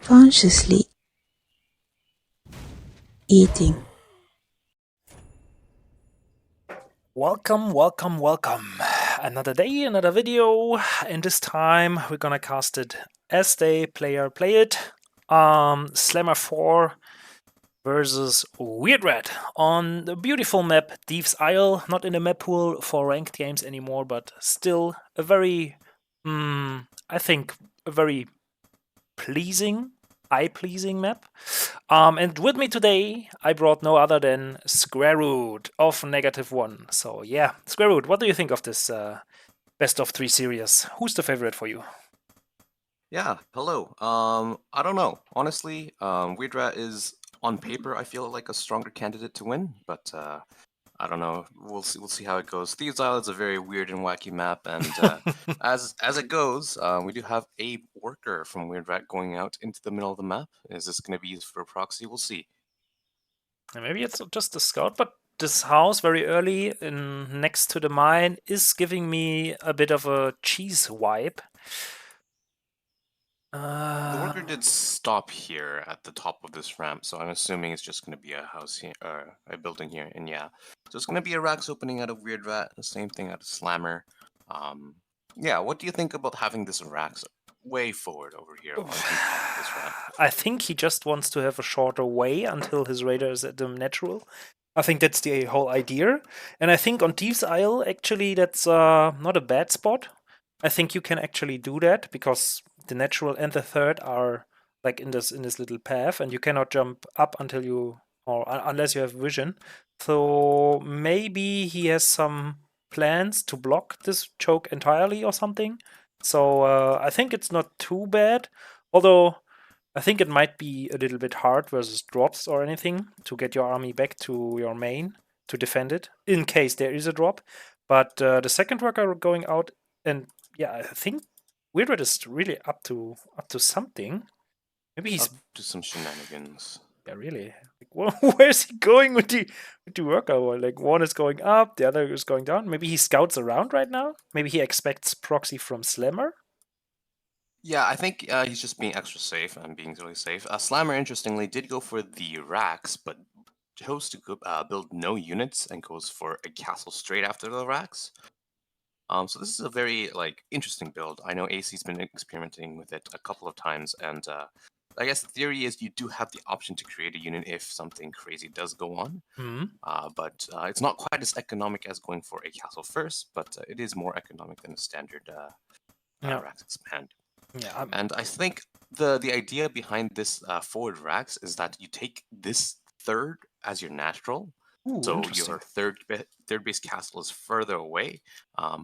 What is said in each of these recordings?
consciously eating. Welcome, welcome, welcome. Another day, another video, and this time we're gonna cast it as they player play it. Slammer 4 versus WeirdRat on the beautiful map Thieves' Isle. Not in the map pool for ranked games anymore, but still a very, I think, a very pleasing, eye-pleasing map. And with me today, I brought no other than Square Root of -1. So yeah, Square Root, what do you think of this best of 3 series? Who's the favorite for you? Yeah, hello. I don't know. Honestly, WeirdRat is on paper, I feel like a stronger candidate to win, but I don't know. We'll see how it goes. Thieves Isle is a very weird and wacky map, and as it goes, we do have a worker from WeirdRat going out into the middle of the map. Is this going to be used for a proxy? We'll see. Maybe it's just a scout, but this house very early in next to the mine is giving me a bit of a cheese wipe. The worker did stop here at the top of this ramp, so I'm assuming it's just going to be a house here, or a building here, and yeah. So it's going to be a racks opening out of WeirdRat, the same thing out of Slammer. Yeah, what do you think about having this racks way forward over here on top of this ramp? I think he just wants to have a shorter way until his radar is at the natural. I think that's the whole idea. And I think on Thieves' Isle, actually, that's not a bad spot. I think you can actually do that because the natural and the third are like in this little path, and you cannot jump up until you or unless you have vision. So maybe he has some plans to block this choke entirely or something. So I think it's not too bad. Although I think it might be a little bit hard versus drops or anything to get your army back to your main to defend it in case there is a drop. But the second worker going out, and yeah, I think WeirdRat is really up to something. Maybe he's Up to some shenanigans. yeah, really. Like, where's he going with the worker? Well, like one is going up, the other is going down. Maybe he scouts around right now. Maybe he expects proxy from Slammer. Yeah, I think he's just being extra safe and being really safe. Slammer, interestingly, did go for the racks, but chose to build no units and goes for a castle straight after the racks. So this is a very interesting build. I know AC's been experimenting with it a couple of times, and I guess the theory is you do have the option to create a unit if something crazy does go on. But it's not quite as economic as going for a castle first, but it is more economic than a standard Yeah, racks expand. yeah. And I think the idea behind this forward racks is that you take this third as your natural. Ooh, So interesting. your third base castle is further away,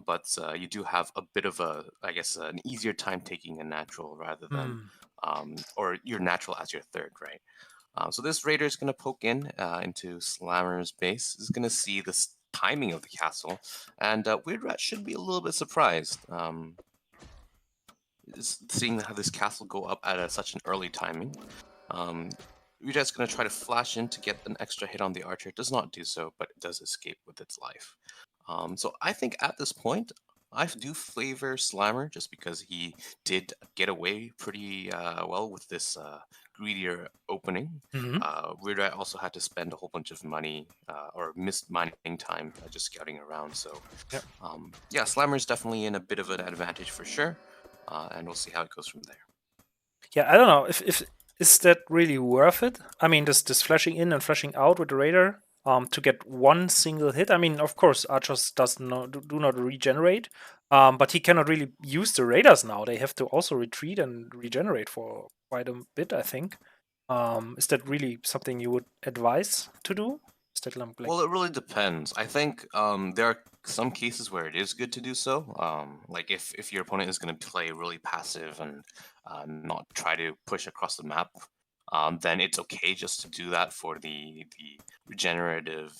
but you do have a bit of a, I guess, an easier time taking a natural rather than, or your natural as your third, right? So this raider is going to poke in into Slammer's base. Is going to see this timing of the castle, and WeirdRat should be a little bit surprised. Seeing how this castle go up at such an early timing. Ryuda's going to try to flash in to get an extra hit on the archer. It does not do so, but it does escape with its life. So I think at this point, I do favor Slammer just because he did get away pretty well with this greedier opening. Weird also had to spend a whole bunch of money or missed mining time just scouting around. So Yep. yeah, Slammer is definitely in a bit of an advantage for sure. And we'll see how it goes from there. Yeah, I don't know if is that really worth it. I mean, this flashing in and flashing out with the radar to get one single hit. I mean, of course, archers do not regenerate, but he cannot really use the radars now. They have to also retreat and regenerate for quite a bit, I think. Is that really something you would advise to do? Is that like Well, it really depends. I think there are some cases where it is good to do so. Like if your opponent is going to play really passive and not try to push across the map, then it's okay just to do that for the regenerative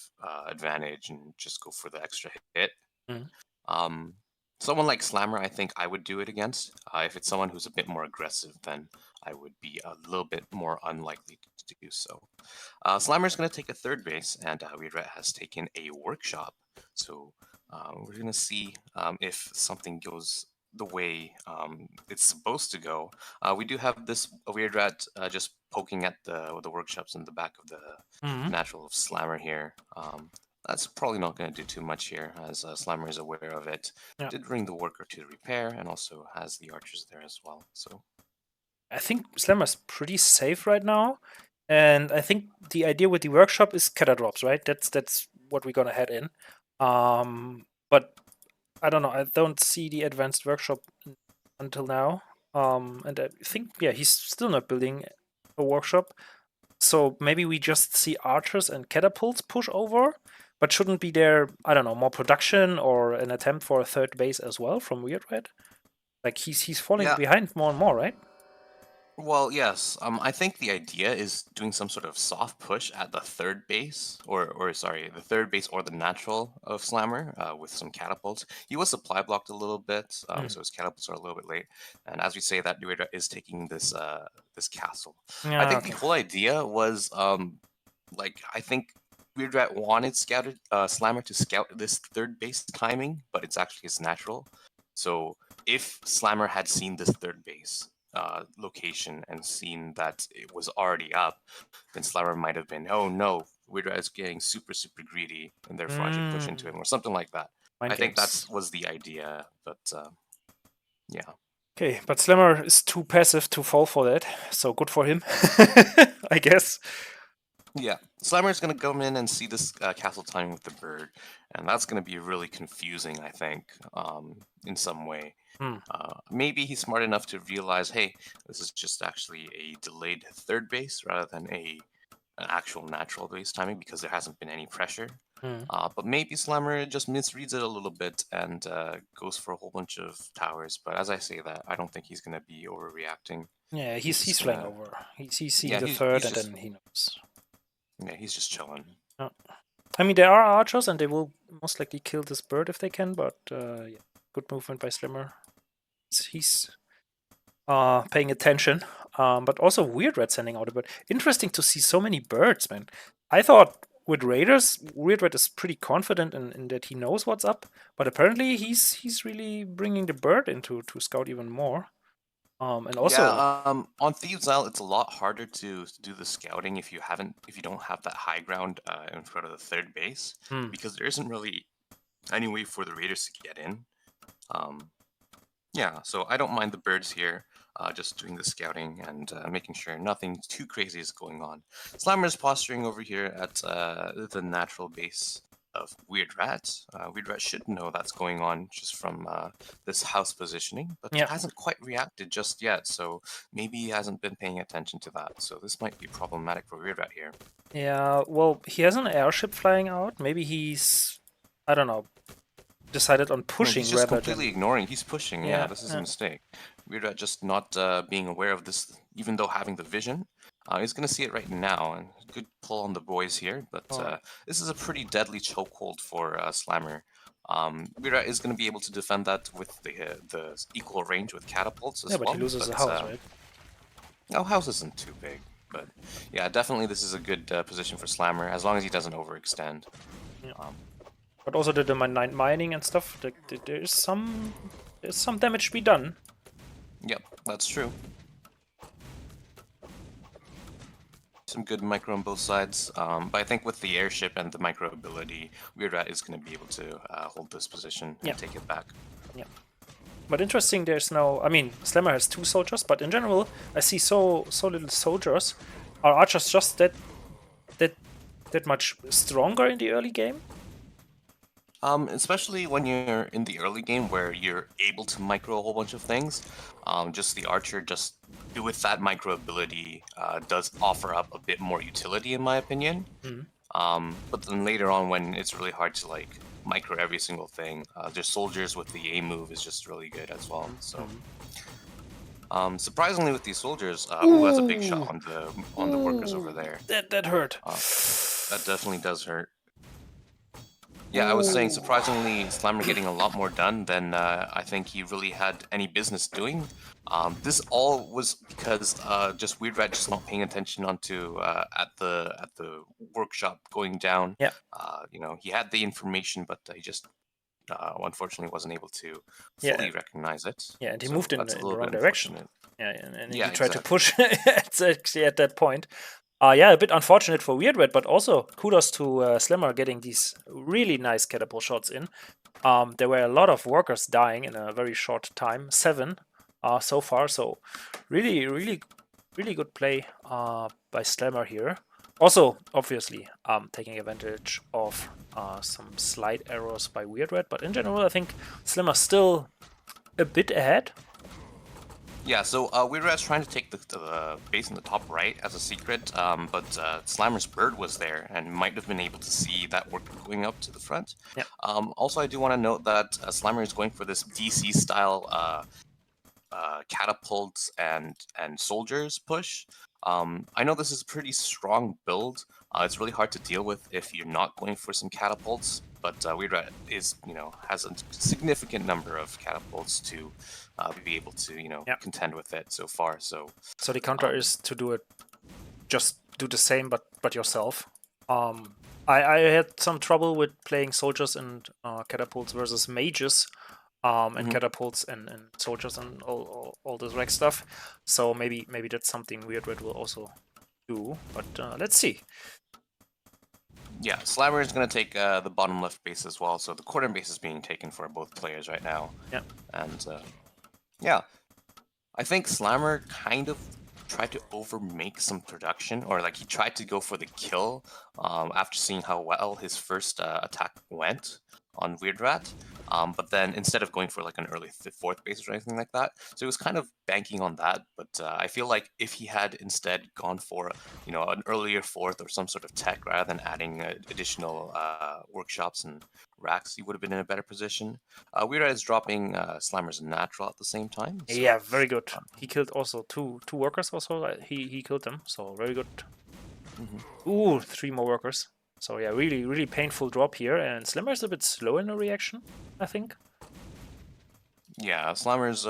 advantage and just go for the extra hit. Mhm. Someone like Slammer, I think I would do it against. If it's someone who's a bit more aggressive, then I would be a little bit more unlikely to do so. Slammer's going to take a third base, and WeirdRat has taken a workshop. So we're going to see if something goes the way it's supposed to go. We do have this WeirdRat just poking at the workshops in the back of the Mhm. natural of Slammer here. That's probably not going to do too much here, as Slammer is aware of it. Yeah. Did bring the worker to repair, and also has the archers there as well. So I think Slammer's pretty safe right now. And I think the idea with the workshop is keta drops, right? That's what we're gonna head in. But I don't know. I don't see the advanced workshop until now. And I think he's still not building a workshop. So maybe we just see archers and catapults push over, but shouldn't be there, I don't know, more production or an attempt for a third base as well from WeirdRat? Like he's falling yeah, behind more and more, right? well, yes. I think the idea is doing some sort of soft push at the third base, or sorry, the third base or the natural of Slammer with some catapults. He was supply blocked a little bit, so his catapults are a little bit late. And as we say, that Ueda is taking this castle. I Yeah, think okay. the whole idea was I think WeirdRat wanted scouted Slammer to scout this third base timing, but it's actually his natural. So if Slammer had seen this third base location and seen that it was already up, then Slammer might have been, oh no, WeirdRat is getting super, super greedy, and therefore I should push into him, or something like that. Mind I think games. that was the idea, but yeah. Okay, but Slammer is too passive to fall for that, so good for him, I guess. Yeah, Slammer is going to come in and see this castle timing with the bird, and that's going to be really confusing, I think, in some way. Hmm. Maybe he's smart enough to realize, hey, this is just actually a delayed third base rather than an actual natural base timing because there hasn't been any pressure. Hmm. But maybe Slammer just misreads it a little bit and goes for a whole bunch of towers. But as I say that, I don't think he's going to be overreacting. Yeah, He's he's just flying gonna, over. He's seeing yeah, the he's third, he's and just then he knows. yeah, he's just chilling. Yeah. I mean, there are archers, and they will most likely kill this bird if they can. But yeah, good movement by Slammer. He's paying attention. But also WeirdRat sending out a bird. Interesting to see so many birds, man. I thought with Raiders, WeirdRat is pretty confident in that he knows what's up, but apparently he's really bringing the bird into to scout even more. And also, Yeah, on Thieves Isle, it's a lot harder to do the scouting if you don't have that high ground in front of the third base, hmm, because there isn't really any way for the Raiders to get in. Um, yeah, so I don't mind the birds here, just doing the scouting and making sure nothing too crazy is going on. Slammer's posturing over here at the natural base of WeirdRat. WeirdRat should know that's going on just from this house positioning, but yeah, hasn't quite reacted just yet, so maybe he hasn't been paying attention to that. So this might be problematic for WeirdRat here. yeah. Well, he has an airship flying out. Maybe he's, I don't know, decided on No, he's pushing just rather completely than ignoring. He's pushing. Yeah, yeah. this is a mistake. WeirdRat just not being aware of this, even though having the vision. He's going to see it right now, and good pull on the boys here. But All right. this is a pretty deadly chokehold for Slammer. WeirdRat is going to be able to defend that with the equal range with catapults Yeah, as but he well. loses the But house, right? no, house isn't too big. But yeah, definitely this is a good position for Slammer as long as he doesn't overextend. Yeah. Um, But also the mining and stuff. There's some damage to be done. yep, that's true. Some good micro on both sides, but I think with the airship and the micro ability, WeirdRat is going to be able to hold this position and take it back. Yeah. But interesting, there's no. I mean, Slammer has 2 soldiers, but in general, I see so little soldiers. Are archers just that much stronger in the early game? Especially when you're in the early game where you're able to micro a whole bunch of things, just the archer just with that micro ability does offer up a bit more utility in my opinion. But then later on when it's really hard to like micro every single thing, just soldiers with the A move is just really good as well. So surprisingly with these soldiers, ooh, that's a big shot on the workers over there. That hurt. That definitely does hurt. Yeah, I was saying surprisingly, Slammer getting a lot more done than I think he really had any business doing. This all was because just WeirdRat just not paying attention onto at the workshop going down. Yeah. You know, he had the information, but he just unfortunately wasn't able to fully recognize it. Yeah, and he So moved in that's a the little wrong bit direction. unfortunate. Yeah, and Yeah, he tried to exactly. push exactly at that point. Yeah, a bit unfortunate for WeirdRat, but also kudos to Slimmer getting these really nice catapult shots in. There were a lot of workers dying in a very short time, 7 so far. So really, really, really good play by Slammer here. Also, obviously, taking advantage of some slight errors by WeirdRat, but in general, I think Slimmer still a bit ahead. Yeah, so WeirdRat's trying to take the base in the top right as a secret, but Slammer's bird was there and might have been able to see that work going up to the front. Yeah. Also, I do want to note that Slammer is going for this DC style catapults and soldiers push. I know this is a pretty strong build. It's really hard to deal with if you're not going for some catapults, but WeirdRat is, has a significant number of catapults to be able to, contend with it so far. So the counter is to do it, just do the same, but yourself. I had some trouble with playing soldiers and catapults versus mages, and catapults and soldiers and all this rec stuff. So maybe that's something WeirdRat will also do. But let's see. Yeah, Slammer is going to take the bottom left base as well. So the corner base is being taken for both players right now. Yeah. And yeah, I think Slammer kind of tried to overmake some production, or like he tried to go for the kill after seeing how well his first attack went on WeirdRat. But then instead of going for like an early fourth base or anything like that, so he was kind of banking on that. But I feel like if he had instead gone for an earlier fourth or some sort of tech rather than adding additional workshops and racks, he would have been in a better position. WeirdRat is dropping Slammer's natural at the same time. So, yeah, very good. He killed also two workers also. He killed them, so very good. Ooh, 3 more workers. So yeah, really, really painful drop here, and Slimmer's a bit slow in the reaction, I think. Yeah, Slammer's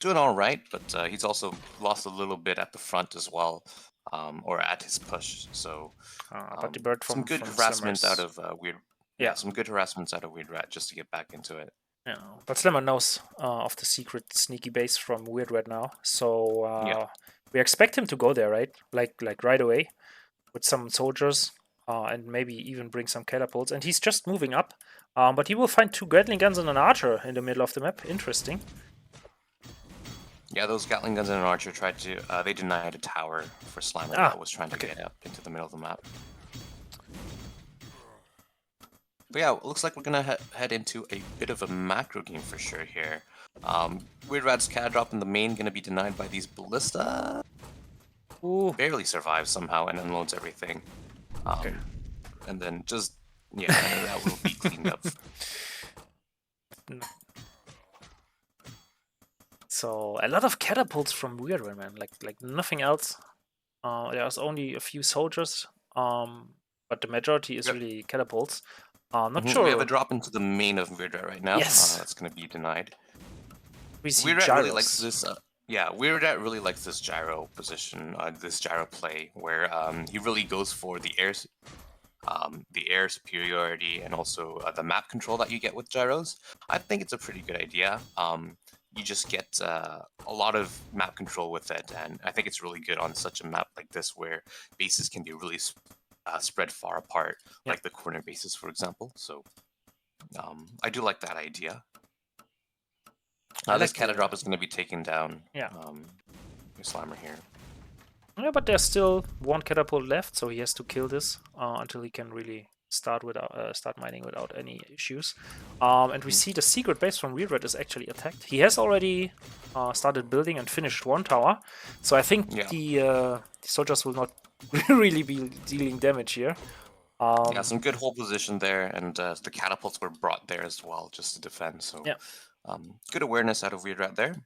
doing all right, but he's also lost a little bit at the front as well, or at his push. So, but the bird some good from harassment Slimmer's... out of Yeah, some good harassments out of WeirdRat just to get back into it. Yeah, but Slimmer knows of the secret sneaky base from WeirdRat now, so we expect him to go there, right? Like right away, with some soldiers, and maybe even bring some catapults. And he's just moving up, but he will find 2 Gatling guns and an archer in the middle of the map. Interesting. Yeah, those Gatling guns and an archer tried to. They denied a tower for Slammer that was trying to get up into the middle of the map. But yeah, it looks like we're gonna head into a bit of a macro game for sure here. WeirdRat's cat drop in the main gonna be denied by these ballista. Ooh. Barely survives somehow and unloads everything. Okay. And then just that will be cleaned up. So a lot of catapults from WeirdRat, man. Like nothing else. There's only a few soldiers, but the majority is really catapults. Not sure. We have a drop into the main of WeirdRat right now. Yes. That's going to be denied. We see WeirdRat gyros. really likes this. Yeah, WeirdRat really likes this gyro position, this gyro play, where he really goes for the air superiority and also the map control that you get with gyros. I think it's a pretty good idea. You just get a lot of map control with it, and I think it's really good on such a map like this where bases can be really spread far apart, like the corner bases, for example. So I do like that idea. This cata drop is going to be taken down. Yeah. Slammer here. Yeah, but there's still 1 catapult left, so he has to kill this until he can really start mining without any issues. And we see the secret base from WeirdRat is actually attacked. He has already started building and finished 1 tower, so I think the soldiers will not really be dealing damage here. Yeah, some good hold position there, and the catapults were brought there as well just to defend. So good awareness out of WeirdRat there.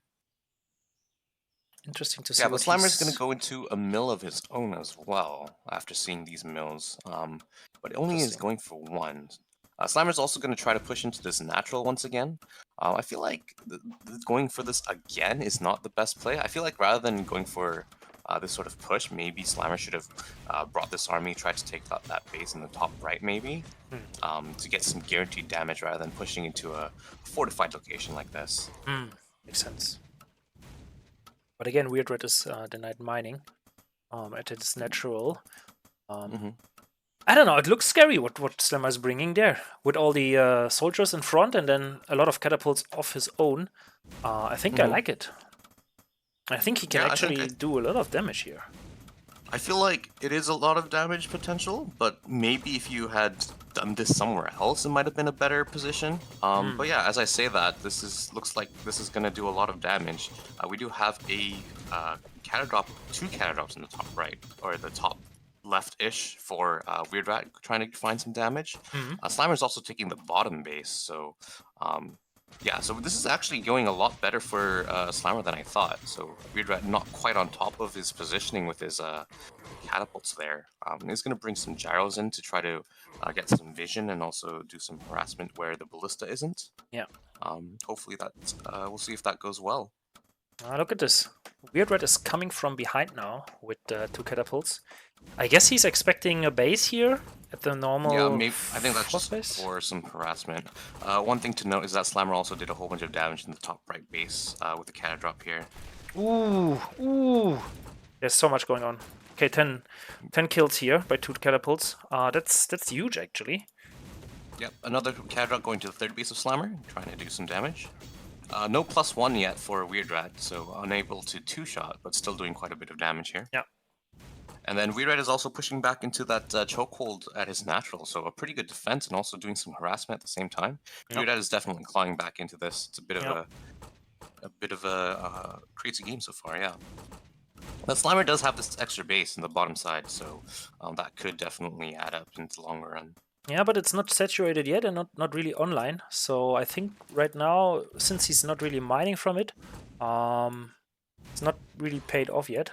Interesting to see. Yeah, but Slammer's going to go into a mill of his own as well after seeing these mills, but it only is going for 1. Slammer's also going to try to push into this natural once again. I feel like going for this again is not the best play. I feel like rather than going for this sort of push. Maybe Slammer should have brought this army, tried to take out that base in the top right, maybe, to get some guaranteed damage rather than pushing into a fortified location like this. Makes sense. But again, WeirdRat is denied mining at its natural. I don't know, it looks scary what Slammer is bringing there. With all the soldiers in front and then a lot of catapults of his own. I think I like it. I think he can actually do a lot of damage here. I feel like it is a lot of damage potential, but maybe if you had done this somewhere else, it might have been a better position. But yeah, as I say that, looks like this is going to do a lot of damage. We do have a two cattle drops in the top right, or the top left-ish for WeirdRat trying to find some damage. Slimer's also taking the bottom base, so yeah, so this is actually going a lot better for Slammer than I thought. So WeirdRat not quite on top of his positioning with his catapults there. He's going to bring some gyros in to try to get some vision and also do some harassment where the ballista isn't. Yeah. Hopefully that we'll see if that goes well. Look at this. WeirdRat is coming from behind now with two catapults. I guess he's expecting a base here at the normal. Yeah, maybe. I think that's just base for some harassment. One thing to note is that Slammer also did a whole bunch of damage in the top right base with the cannon drop here. Ooh. There's so much going on. Okay, 10 kills here by two catapults. That's huge actually. Yep, another cannon drop going to the third base of Slammer, trying to do some damage. No +1 yet for WeirdRat, so unable to two-shot, but still doing quite a bit of damage here. Yeah. And then WeirdRat is also pushing back into that chokehold at his natural, so a pretty good defense and also doing some harassment at the same time. WeirdRat is definitely clawing back into this. It's a bit of a crazy game so far, yeah. But Slammer does have this extra base in the bottom side, so that could definitely add up in the long run. Yeah, but it's not saturated yet and not really online. So I think right now, since he's not really mining from it, it's not really paid off yet.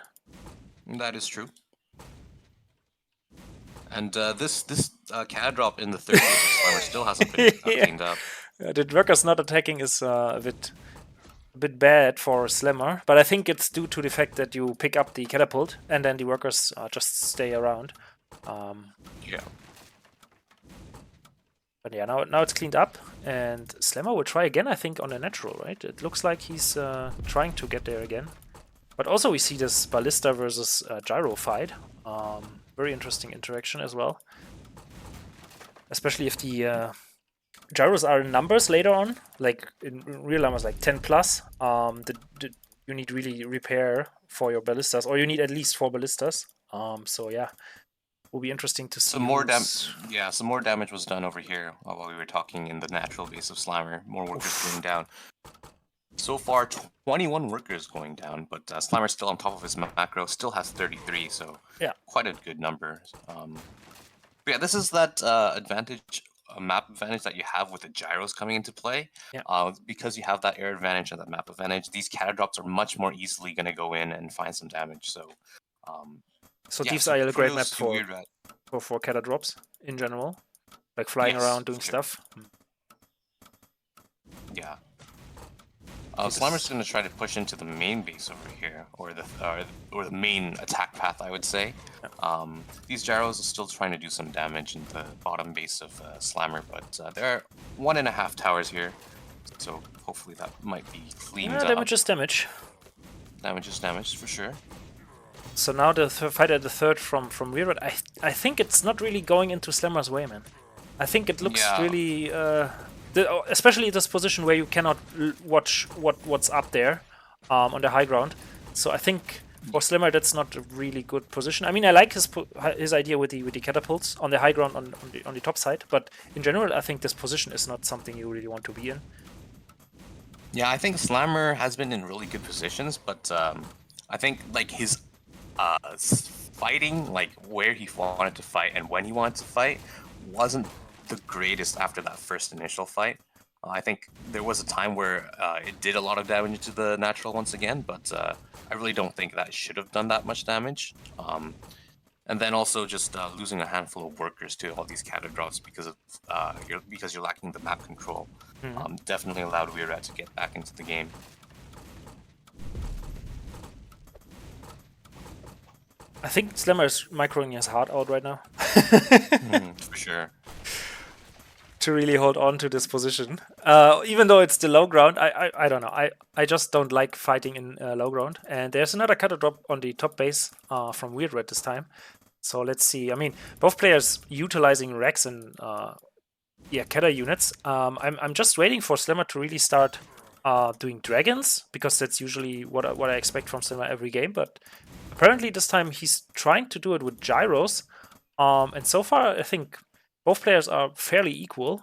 That is true. And this CAD drop in the third base of Slammer still hasn't been cleaned up. The workers not attacking is a bit bad for Slammer, but I think it's due to the fact that you pick up the catapult and then the workers just stay around. Yeah. But yeah, now it's cleaned up, and Slammer will try again, I think, on a natural, right? It looks like he's trying to get there again. But also we see this ballista versus gyro fight. Very interesting interaction as well. Especially if the gyros are in numbers later on, like in real numbers, like 10 plus. You need really repair for your ballistas, or you need at least 4 ballistas. So yeah. Will be interesting to see. Some more damage was done over here while we were talking in the natural base of Slammer. More workers going down. So far, 21 workers going down, but Slammer's still on top of his macro, still has 33, so yeah, quite a good number. But yeah, this is that map advantage that you have with the gyros coming into play. Yeah. Because you have that air advantage and that map advantage, these cattle drops are much more easily going to go in and find some damage. So. So yeah, Deep's Isle a great map for cattle drops in general, like flying around doing stuff. Yeah. Slammer's going to try to push into the main base over here, or the main attack path, I would say. Yeah. These gyros are still trying to do some damage in the bottom base of Slammer, but there are 1.5 towers here, so hopefully that might be cleaned up. Damage is damage. Damage is damage for sure. So now the fight at the third from WeirdRat, I think it's not really going into Slammer's way, man. I think it looks really, especially this position where you cannot watch what's up there on the high ground. So I think for Slammer that's not a really good position. I mean, I like his idea with the catapults on the high ground on the top side, but in general, I think this position is not something you really want to be in. Yeah, I think Slammer has been in really good positions, but I think like his fighting, like where he wanted to fight and when he wanted to fight, wasn't the greatest after that first initial fight. I think there was a time where it did a lot of damage to the natural once again, but I really don't think that should have done that much damage. And then also just losing a handful of workers to all these cattle drops because you're lacking the map control. Definitely allowed WeirdRat to get back into the game. I think Slammer is microing his heart out right now. For sure. To really hold on to this position. Even though it's the low ground, I don't know. I just don't like fighting in low ground. And there's another cutter drop on the top base from WeirdRat this time. So let's see. I mean, both players utilizing Rex and Keta units. I'm just waiting for Slimmer to really start doing dragons, because that's usually what I expect from Slimmer every game. But apparently this time he's trying to do it with gyros. And so far, I think both players are fairly equal.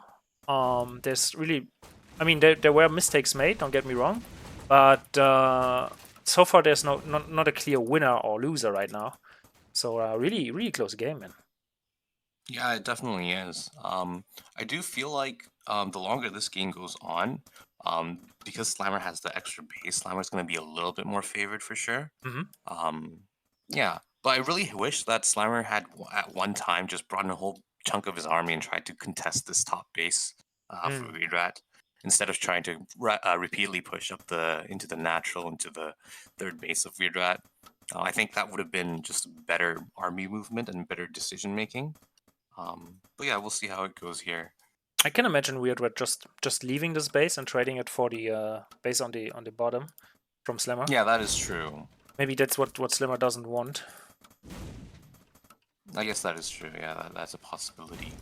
There's really, I mean, there were mistakes made, don't get me wrong, but so far there's not a clear winner or loser right now. So really, really close game, man. Yeah, it definitely is. I do feel like the longer this game goes on, because Slammer has the extra base, Slammer's going to be a little bit more favored for sure. Yeah, but I really wish that Slammer had at one time just brought in a whole chunk of his army and tried to contest this top base for WeirdRat, instead of trying to repeatedly push up into the natural, into the third base of WeirdRat. I think that would have been just better army movement and better decision making. But yeah, we'll see how it goes here. I can imagine WeirdRat just leaving this base and trading it for the base on the bottom from Slammer. Yeah, that is true. Maybe that's what Slammer doesn't want. I guess that is true. Yeah, that's a possibility.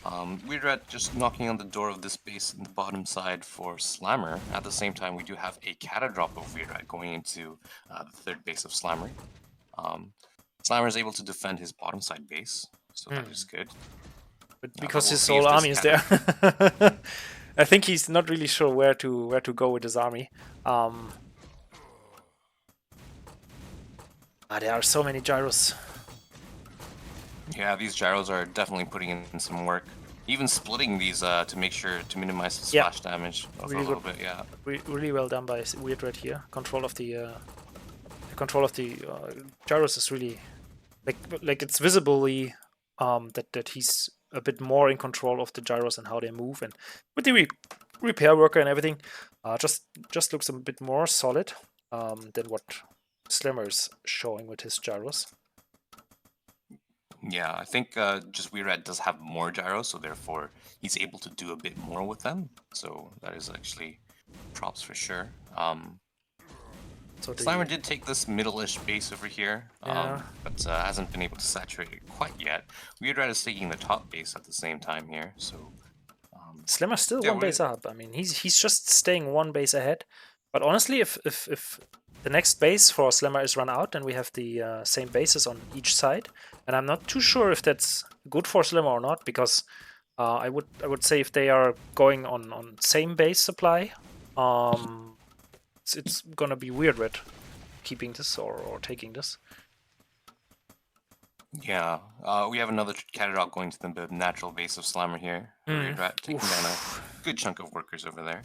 WeirdRat just knocking on the door of this base in the bottom side for Slammer. At the same time, we do have a cata drop of WeirdRat going into the third base of Slammer. Slammer is able to defend his bottom side base, so that is good. But because his whole army is there, I think he's not really sure where to go with his army. There are so many gyros. Yeah, these gyros are definitely putting in some work. Even splitting these to make sure to minimize the splash damage really a little bit. Yeah, really well done by WeirdRat here. Control of the gyros is really like it's visibly that he's a bit more in control of the gyros and how they move, and with the repair worker and everything, just looks a bit more solid than what Slammer is showing with his gyros. Yeah, I think just WeirdRat does have more gyros, so therefore he's able to do a bit more with them. So that is actually props for sure. So Slammer did take this middle-ish base over here, but hasn't been able to saturate it quite yet. WeirdRat is taking the top base at the same time here, so... Slammer's still one base up. I mean, he's just staying one base ahead. But honestly, if the next base for Slammer is run out, then we have the same bases on each side. And I'm not too sure if that's good for Slammer or not, because I would say if they are going on same base supply, it's gonna be WeirdRat keeping this or taking this. Yeah, we have another cata going to the natural base of Slammer here. WeirdRat taking down a good chunk of workers over there.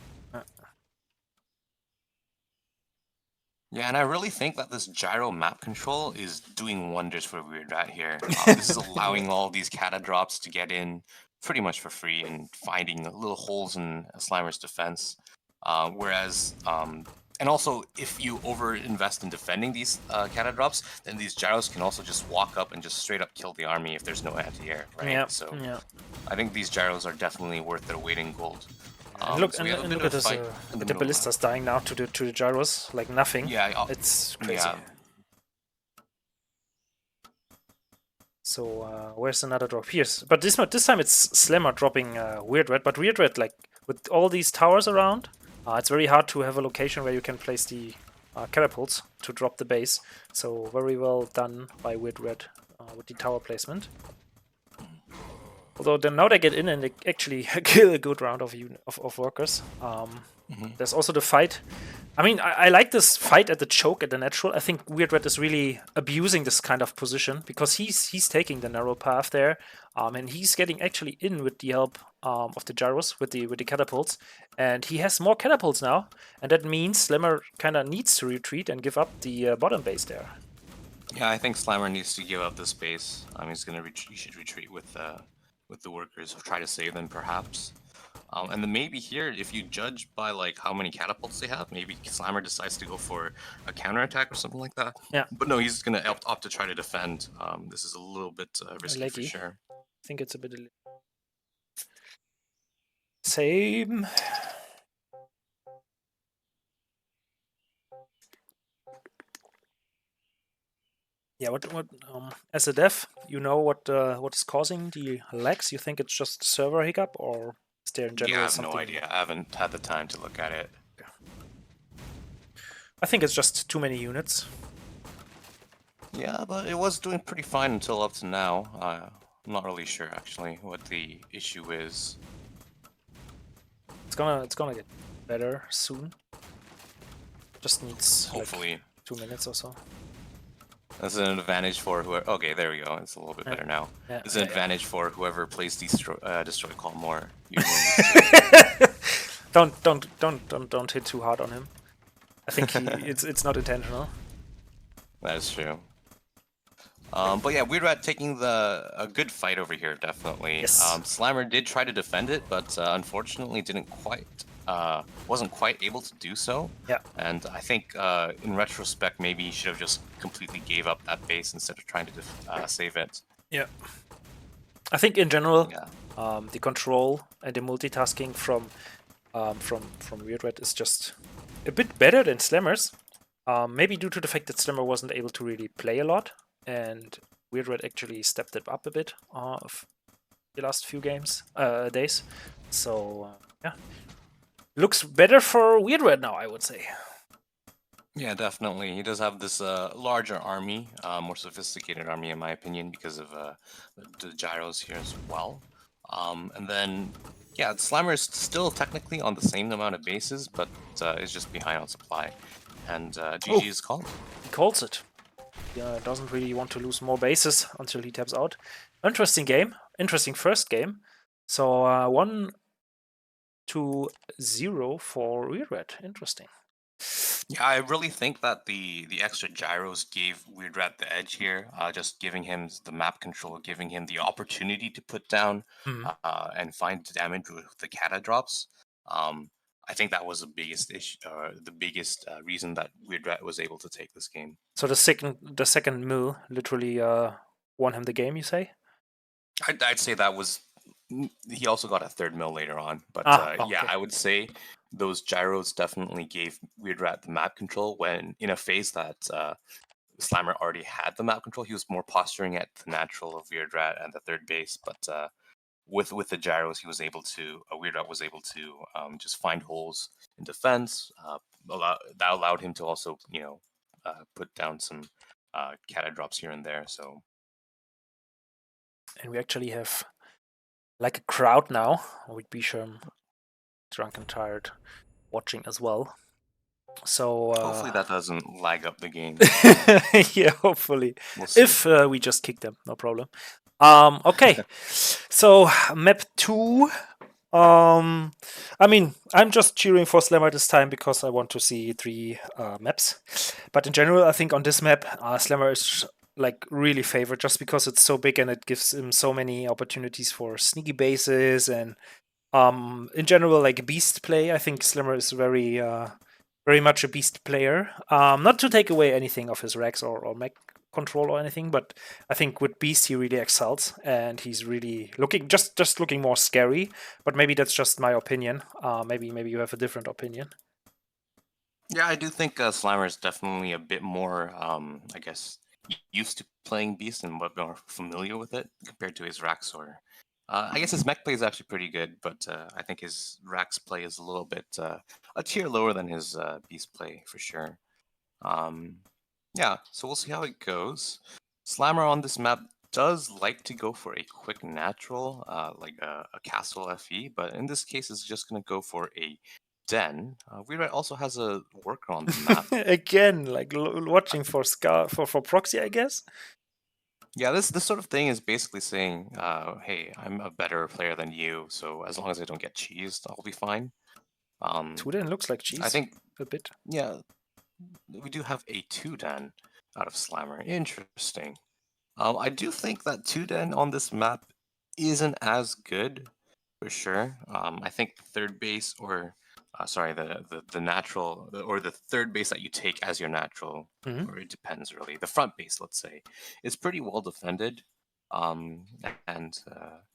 Yeah, and I really think that this gyro map control is doing wonders for WeirdRat here. This is allowing all these cata drops to get in pretty much for free and finding little holes in Slammer's defense. Whereas, and also, if you over-invest in defending these cata drops, then these gyros can also just walk up and just straight up kill the army if there's no anti-air, right? Yeah, so I think these gyros are definitely worth their weight in gold. And look, and look at this, the ballistas dying now to the gyros like nothing. Yeah, it's crazy. Yeah. So where's another drop? Here's, but this time it's Slammer dropping WeirdRat, but WeirdRat, like with all these towers around, it's very hard to have a location where you can place the catapults to drop the base. So very well done by WeirdRat with the tower placement. Although now they get in and they actually kill a good round of workers. There's also the fight. I mean, I like this fight at the choke at the natural. I think WeirdRat is really abusing this kind of position because he's taking the narrow path there, and he's getting actually in with the help of the gyros with the catapults, and he has more catapults now, and that means Slammer kind of needs to retreat and give up the bottom base there. Yeah, I think Slammer needs to give up this base. He should retreat with the workers, try to save them perhaps. And then maybe here, if you judge by like how many catapults they have, maybe Slammer decides to go for a counterattack or something like that. Yeah. But no, he's gonna opt to try to defend. This is a little bit risky for Leggy. sure. I think it's a bit same. Yeah, what as a dev, you know what is causing the lags? You think it's just server hiccup, or is there in Yeah, I general have no something? idea. I haven't had the time to look at it. I think it's just too many units. Yeah, but it was doing pretty fine until up to now. I'm not really sure actually what the issue is. It's gonna get better soon. Just needs Hopefully. like 2 minutes or so. That's an advantage for whoever. Okay, there we go. It's a little bit better now. Yeah, It's an advantage for whoever plays destroy call more. Don't hit too hard on him. I think it's not intentional. That is true. But yeah, WeirdRat taking a good fight over here, definitely. Yes. Slammer did try to defend it, but unfortunately wasn't quite able to do so. Yeah. And I think in retrospect, maybe he should have just completely gave up that base instead of trying to save it. Yeah. I think in general, yeah. the control and the multitasking from WeirdRat is just a bit better than Slammer's. Maybe due to the fact that Slammer wasn't able to really play a lot, and WeirdRat actually stepped it up a bit of the last few days. So yeah, looks better for WeirdRat now, I would say. Yeah, definitely. He does have this larger army, more sophisticated army, in my opinion, because of the gyros here as well. And then, yeah, Slammer is still technically on the same amount of bases, but is just behind on supply. And GG is called. He calls it. He doesn't really want to lose more bases until he taps out. Interesting game. Interesting first game. So 1-0 for WeirdRat. Interesting. Yeah, I really think that the extra gyros gave WeirdRat the edge here, just giving him the map control, giving him the opportunity to put down and find damage with the kata drops. I think that was the biggest issue, the biggest reason that WeirdRat was able to take this game. So the second mill literally won him the game, you say? I'd say that was. He also got a third mill later on, but yeah, I would say those gyros definitely gave WeirdRat the map control when in a phase that Slammer already had the map control. He was more posturing at the natural of WeirdRat and the third base, but with the gyros, he was able to. WeirdRat was able to just find holes in defense. That allowed him to also, put down some kata drops here and there. So, and we actually have like a crowd now with Bisham, drunk and tired, watching as well. So hopefully that doesn't lag up the game. Yeah, hopefully. We'll if we just kick them, no problem. Okay, so map 2. I mean, I'm just cheering for Slammer this time because I want to see 3 maps. But in general, I think on this map, Slammer is like really favored just because it's so big and it gives him so many opportunities for sneaky bases and in general, like beast play. I think Slammer is very much a beast player. Not to take away anything of his Rex or mech control or anything, but I think with beast he really excels and he's really looking just looking more scary. But maybe that's just my opinion. Maybe you have a different opinion. Yeah, I do think Slammer is definitely a bit more, I guess, used to playing beast and more familiar with it compared to his Raxor. I guess his mech play is actually pretty good, but I think his Rax play is a little bit a tier lower than his beast play for sure. Yeah, so we'll see how it goes. Slammer on this map does like to go for a quick natural, like a castle FE, but in this case, it's just going to go for a den. WeirdRat also has a worker on the map. Again, like watching for for proxy, I guess. Yeah, this sort of thing is basically saying, hey, I'm a better player than you, so as long as I don't get cheesed, I'll be fine. Tuden looks like cheese. I think a bit. Yeah, we do have a 2-den out of Slammer. Interesting. I do think that 2-den on this map isn't as good For sure. I think third base or sorry, the natural or the third base that you take as your natural, Mhm. or it depends really. The front base, let's say, is pretty well defended. And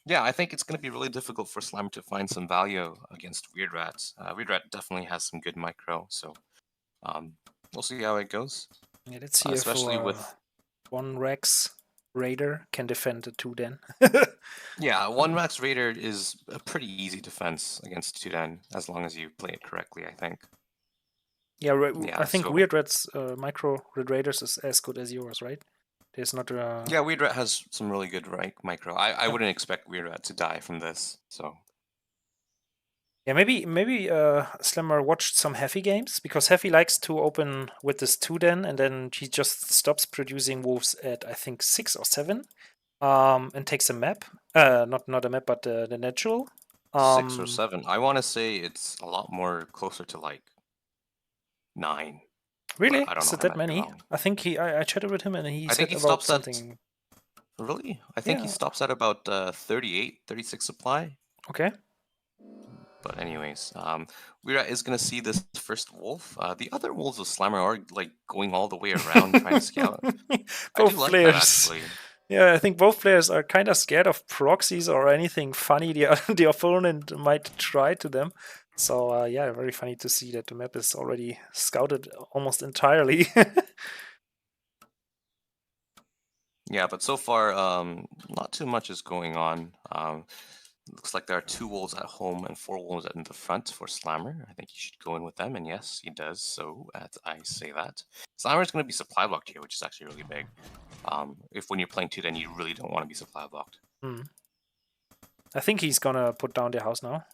yeah, I think it's going to be really difficult for Slammer to find some value against WeirdRat. WeirdRat definitely has some good micro, so um, we'll see how it goes. Yeah, let's see if Especially our with one Rex Raider can defend the 2 den. yeah, one Max Raider is a pretty easy defense against Tudan as long as you play it correctly, I think. Yeah, I Yeah, think so WeirdRat's micro Red Raiders is as good as yours, right? There's not a... yeah, WeirdRat has some really good micro. I Yeah. wouldn't expect WeirdRat to die from this. So Yeah, maybe Slammer watched some Heavy games, because Heavy likes to open with this 2 den, and then he just stops producing wolves at, I think, 6 or 7, and takes a map. Not a map, but the natural. 6 or 7. I want to say it's a lot more closer to like 9, but Really? I don't Is know. it I that might be many? wrong. I think I chatted with him and he I think said he about stops at something. really. I think he Yeah. stops at about 38, 36 supply. Okay. But anyways, WeirdRat is gonna see this first wolf. The other wolves of Slammer are like going all the way around trying to scout. I do Both like that players. actually. Yeah, I think both players are kind of scared of proxies or anything funny the opponent might try to them. So yeah, very funny to see that the map is already scouted almost entirely. Yeah, but so far, not too much is going on. Looks like there are 2 wolves at home and 4 wolves in the front for Slammer. I think he should go in with them, and yes, he does. So as I say that, Slammer is going to be supply blocked here, which is actually really big. If when you're playing 2, then you really don't want to be supply blocked. Hmm. I think he's gonna put down the house now.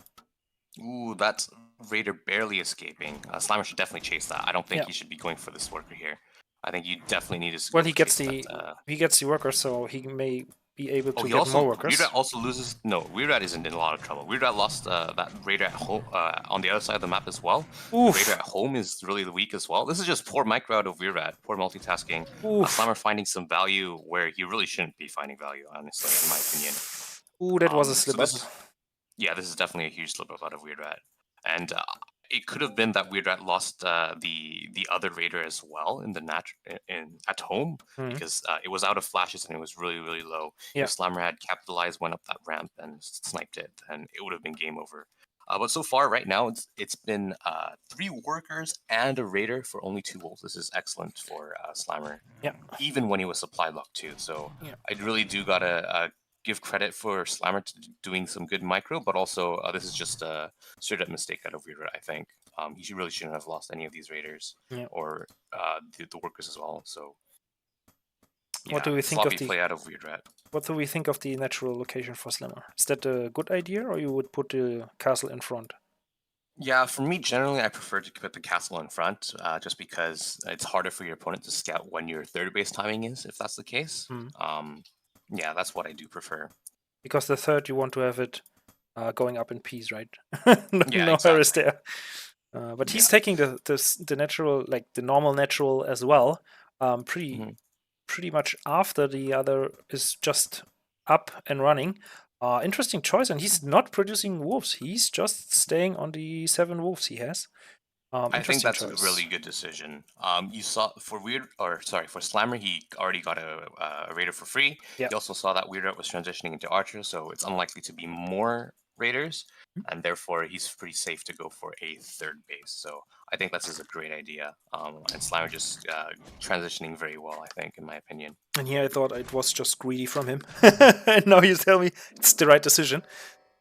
Ooh, that's Raider barely escaping. Slammer should definitely chase that. I don't think Yeah. he should be going for this worker here. I think you definitely need to Well, go he for gets chasing the that. he gets the worker, so he may be able Oh, to he get more also workers. WeirdRat also loses. No, WeirdRat isn't in a lot of trouble. WeirdRat lost that Raider at home on the other side of the map as well. Raider Oof. at home is really weak as well. This is just poor micro out of WeirdRat, poor multitasking. Oof. Slammer finding some value where he really shouldn't be finding value, honestly, in my opinion. Ooh, that was a So slip up. this yeah, this is definitely a huge slip up out of WeirdRat, and it could have been that WeirdRat lost the other Raider as well in the in at home because it was out of flashes and it was really low. Yeah. If Slammer had capitalized, went up that ramp and sniped it, then it would have been game over. But so far, right now, it's been 3 workers and a Raider for only 2 wolves. This is excellent for Slammer, Yeah. even when he was supply locked too. So Yeah. I really do gotta give credit for Slammer to doing some good micro, but also this is just a straight up mistake out of WeirdRat, I think. He really shouldn't have lost any of these Raiders Yeah. or the workers as well. So yeah, What do we think of sloppy the play out of WeirdRat. What do we think of the natural location for Slammer? Is that a good idea, or you would put the castle in front? Yeah, for me, generally, I prefer to put the castle in front, just because it's harder for your opponent to scout when your third base timing is, if that's the case. Yeah, that's what I do prefer. Because the third, you want to have it going up in peace, right? Yeah, No errors exactly. there. But he's Yeah. taking the natural, like the normal natural as well. Mhm. Pretty much after the other is just up and running. Interesting choice, and he's not producing wolves. He's just staying on the 7 wolves he has. I think Interesting that's a choice. really good decision. You saw for Slammer, he already got a Raider for free. Yeah. He also saw that WeirdRat was transitioning into Archer, so it's unlikely to be more Raiders, and therefore he's pretty safe to go for a third base. So I think this is a great idea. And Slammer just transitioning very well, I think, in my opinion. And here I thought it was just greedy from him. And now you tell me it's the right decision.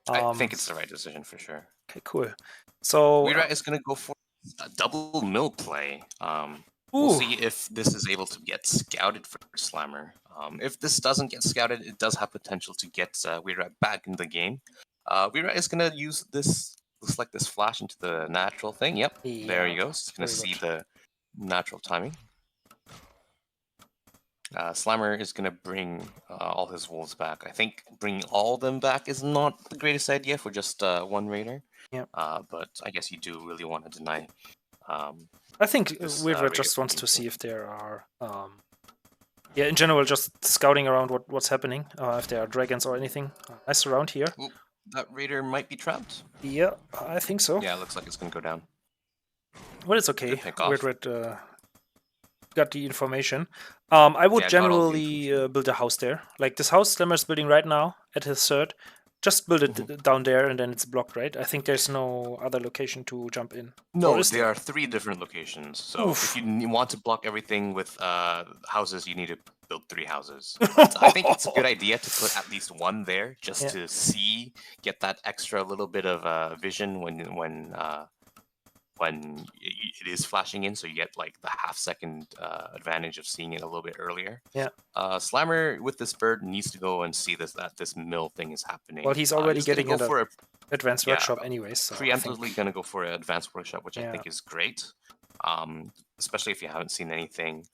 I think it's the right decision for sure. Okay, cool. So, WeirdRat is going to go for a double mill play. We'll ooh, see if this is able to get scouted for Slammer. If this doesn't get scouted, it does have potential to get WeirdRat back in the game. WeirdRat is going to use this, looks like this flash into the natural thing. Yep, there yeah, he goes. He's going to very see good. the natural timing. Slammer is going to bring all his wolves back. I think bringing all of them back is not the greatest idea for just one Raider. Yeah. But I guess you do really want to deny I think this WeirdRat Raider just from wants being to see killed. if there are, yeah, in general, just scouting around what's happening. If there are dragons or anything nice around here. Oop. That raider might be trapped. Yeah, I think so. Yeah, it looks like it's going to go down. But it's okay. Good pick off. WeirdRat got the information. I would Yeah, got all the generally information. build a house there. Like this house Slimmer's building right now at his third. Just build it down there and then it's blocked, right? I think there's no other location to jump in. Or No, is there are 3 different locations. So if Oof. you want to block everything with houses, you need to build 3 houses. But I think it's a good idea to put at least one there just Yeah. to see, get that extra little bit of vision when it is flashing in, so you get like the half-second advantage of seeing it a little bit earlier. Yeah. Slammer with this bird needs to go and see that this mill thing is happening. Well, he's already He's gonna getting go into for a advanced workshop anyways. So preemptively going to go for an advanced workshop, which I Yeah. think is great, especially if you haven't seen anything.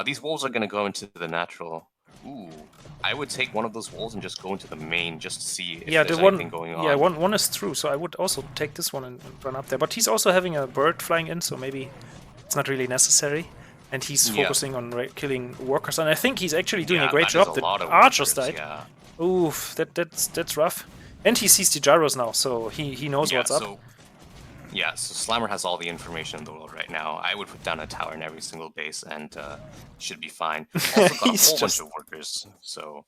These wolves are going to go into the natural. Ooh, I would take one of those wolves and just go into the main just to see if there's anything going on. Yeah, one is through, so I would also take this one and run up there. But he's also having a bird flying in, so maybe it's not really necessary. And he's focusing on killing workers, and I think he's actually doing a great job. The archers died. Yeah. Oof, that's rough. And he sees the gyros now, so he knows what's up. Yeah, so Slammer has all the information in the world right now. I would put down a tower in every single base and should be fine. Also got a whole bunch of workers, so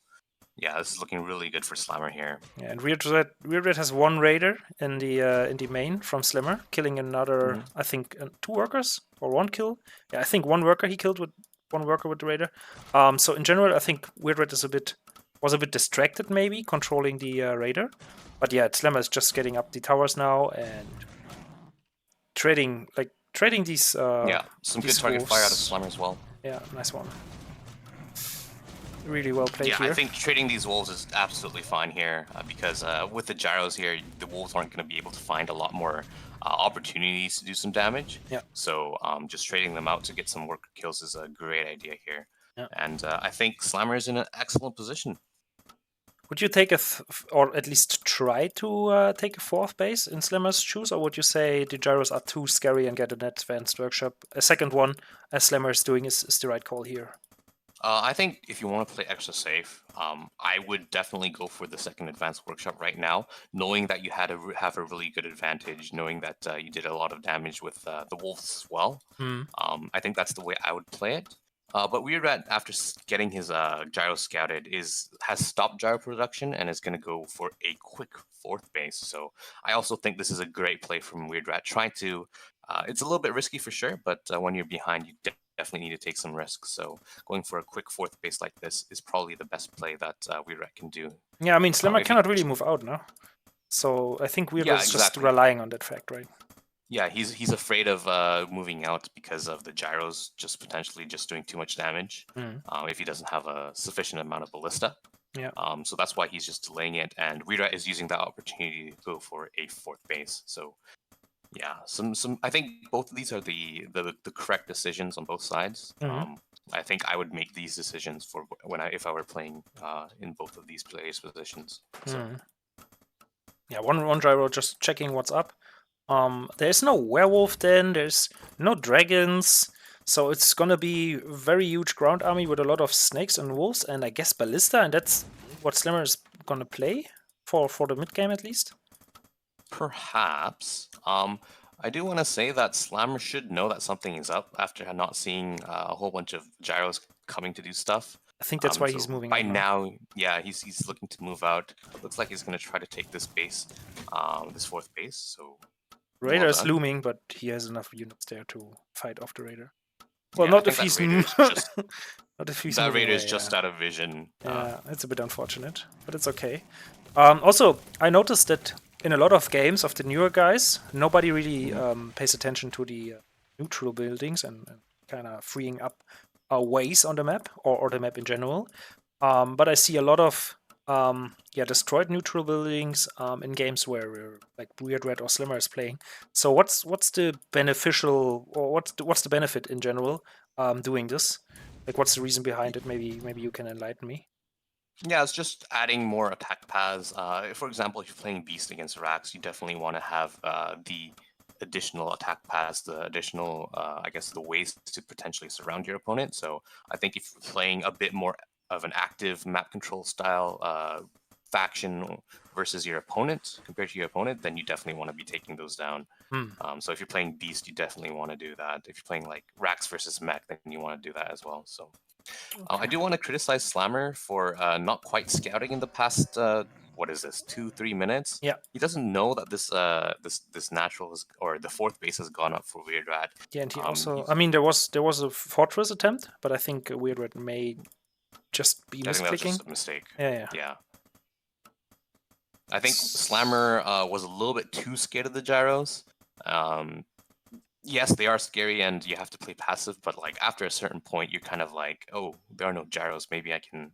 yeah, this is looking really good for Slammer here. Yeah, and WeirdRat has one raider in the main from Slimmer, killing another, I think, 2 workers or 1 kill. Yeah, I think 1 worker he killed with 1 worker with the raider. So in general, I think WeirdRat was a bit distracted, maybe controlling the raider. But yeah, Slammer is just getting up the towers now and trading these. Yeah, some good target fire out of Slammer as well. Yeah, nice one. Really well played here. Yeah, I think trading these wolves is absolutely fine here because with the gyros here, the wolves aren't going to be able to find a lot more opportunities to do some damage. Yeah. So just trading them out to get some worker kills is a great idea here. Yeah. And I think Slammer is in an excellent position. Would you take or at least try to take a 4th base in Slammer's shoes, or would you say the gyros are too scary and get an advanced workshop? A second one, as Slammer is doing, is the right call here. I think if you want to play extra safe, I would definitely go for the second advanced workshop right now, knowing that you had to have a really good advantage, knowing that you did a lot of damage with the wolves as well. I think that's the way I would play it. But WeirdRat, after getting his gyro scouted, has stopped gyro production and is going to go for a quick 4th base. So I also think this is a great play from WeirdRat. Trying to, it's a little bit risky for sure, but when you're behind, you definitely need to take some risks. So going for a quick 4th base like this is probably the best play that WeirdRat can do. Yeah, I mean, Slammer cannot really move out now. So I think WeirdRat is just relying on that fact, right? Yeah, he's afraid of moving out because of the gyros just potentially just doing too much damage if he doesn't have a sufficient amount of ballista. Yeah. So that's why he's just delaying it, and WeirdRat is using that opportunity to go for a 4th base. So yeah, I think both of these are the correct decisions on both sides. I think I would make these decisions for if I were playing in both of these players' positions. So. Yeah, one gyro just checking what's up. There's no werewolf then, there's no dragons, so it's gonna be a very huge ground army with a lot of snakes and wolves and I guess ballista, and that's what Slimmer is gonna play for the mid game at least. Perhaps. I do want to say that Slammer should know that something is up after not seeing a whole bunch of gyros coming to do stuff. I think that's why he's moving. By now, yeah, he's looking to move out. Looks like he's going to try to take this base, this 4th base. So Raider is looming, but he has enough units there to fight off the Raider. Well, not if he's not if he's that Raider is just out of vision. Yeah, it's a bit unfortunate, but it's okay. Also, I noticed that in a lot of games of the newer guys, nobody really pays attention to the neutral buildings and kind of freeing up ways on the map or the map in general. But I see a lot of destroyed neutral buildings in games where like WeirdRat or Slimmer is playing. So what's the beneficial, or what's the benefit in general doing this? Like, what's the reason behind it? Maybe you can enlighten me. Yeah, it's just adding more attack paths. For example, if you're playing Beast against Rax, you definitely want to have the additional attack paths, the additional, I guess, the ways to potentially surround your opponent. So I think if you're playing a bit more of an active map control style faction versus your opponent, compared to your opponent, then you definitely want to be taking those down. So if you're playing Beast, you definitely want to do that. If you're playing like Rax versus Mech, then you want to do that as well. So I do want to criticize Slammer for not quite scouting in the past. What is this? 2-3 minutes? Yeah. He doesn't know that this natural is, or the fourth base has gone up for WeirdRat. Yeah, and he also. I mean, there was a fortress attempt, but I think WeirdRat may just be misclicking. I think that was just a mistake. Yeah. I think Slammer was a little bit too scared of the gyros. Yes, they are scary, and you have to play passive. But like after a certain point, you're kind of like, oh, there are no gyros. Maybe I can,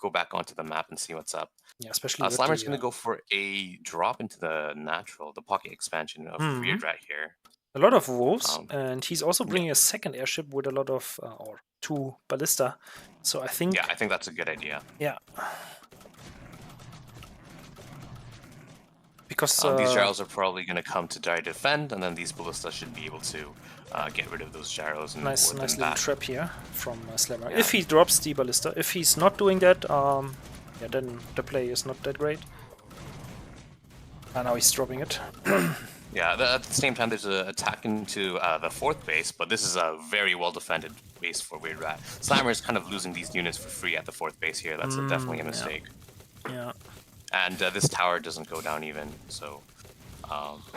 go back onto the map and see what's up. Yeah, especially Slammer's going to go for a drop into the natural, the pocket expansion of WeirdRat here. A lot of wolves, and he's also bringing a second airship with a lot of, or 2 ballista. So I think... Yeah, I think that's a good idea. Yeah. Because these gyros are probably going to come to die defend, and then these ballistas should be able to get rid of those gyros. And nice little trap here from Slammer. Yeah. If he drops the ballista, if he's not doing that, then the play is not that great. And now he's dropping it. Yeah, at the same time, there's an attack into the fourth base, but this is a very well-defended base for WeirdRat. Slammer is kind of losing these units for free at the fourth base here. That's definitely a mistake. Yeah. And this tower doesn't go down even, so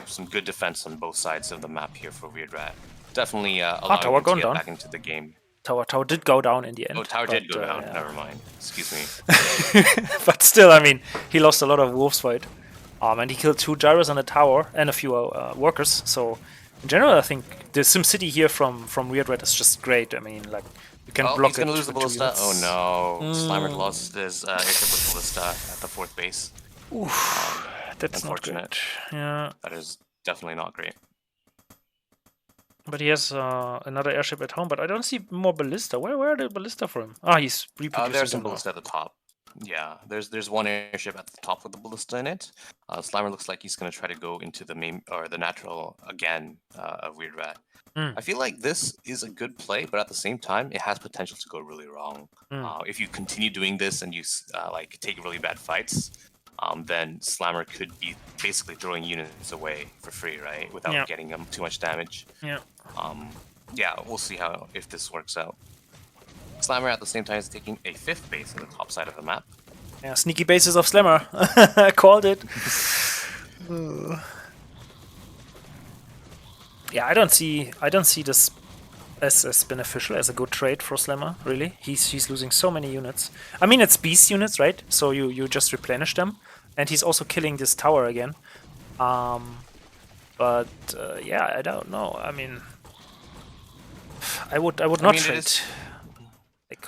some good defense on both sides of the map here for WeirdRat. Definitely allowing him to get back into the game. Tower did go down in the end. Oh, tower did go down. Yeah. Never mind. Excuse me. But still, I mean, he lost a lot of wolves fight. And he killed 2 gyros on the tower and a few workers. So, in general, I think the SimCity here from WeirdRat is just great. I mean, like, you can block he's gonna lose the ballista. Oh no! Slammer lost his airship with ballista at the fourth base. Oof, that's unfortunate. Not good. Yeah, that is definitely not great. But he has another airship at home. But I don't see more ballista. Where are the ballista for him? Ah, he's reproducing. There's some ballista at the top. Yeah, there's one airship at the top with the ballista in it. Slammer looks like he's gonna try to go into the main or the natural again of WeirdRat. I feel like this is a good play, but at the same time, it has potential to go really wrong. If you continue doing this and you like take really bad fights, then Slammer could be basically throwing units away for free, right, without getting them too much damage. Yeah. Yeah, we'll see if this works out. Slammer at the same time is taking a 5th base on the top side of the map. Yeah, sneaky bases of Slammer. I called it. Yeah, I don't see this as beneficial, as a good trade for Slammer, really. He's losing so many units. I mean, it's beast units, right? So you just replenish them. And he's also killing this tower again. But yeah, I don't know. I mean, I would not trade.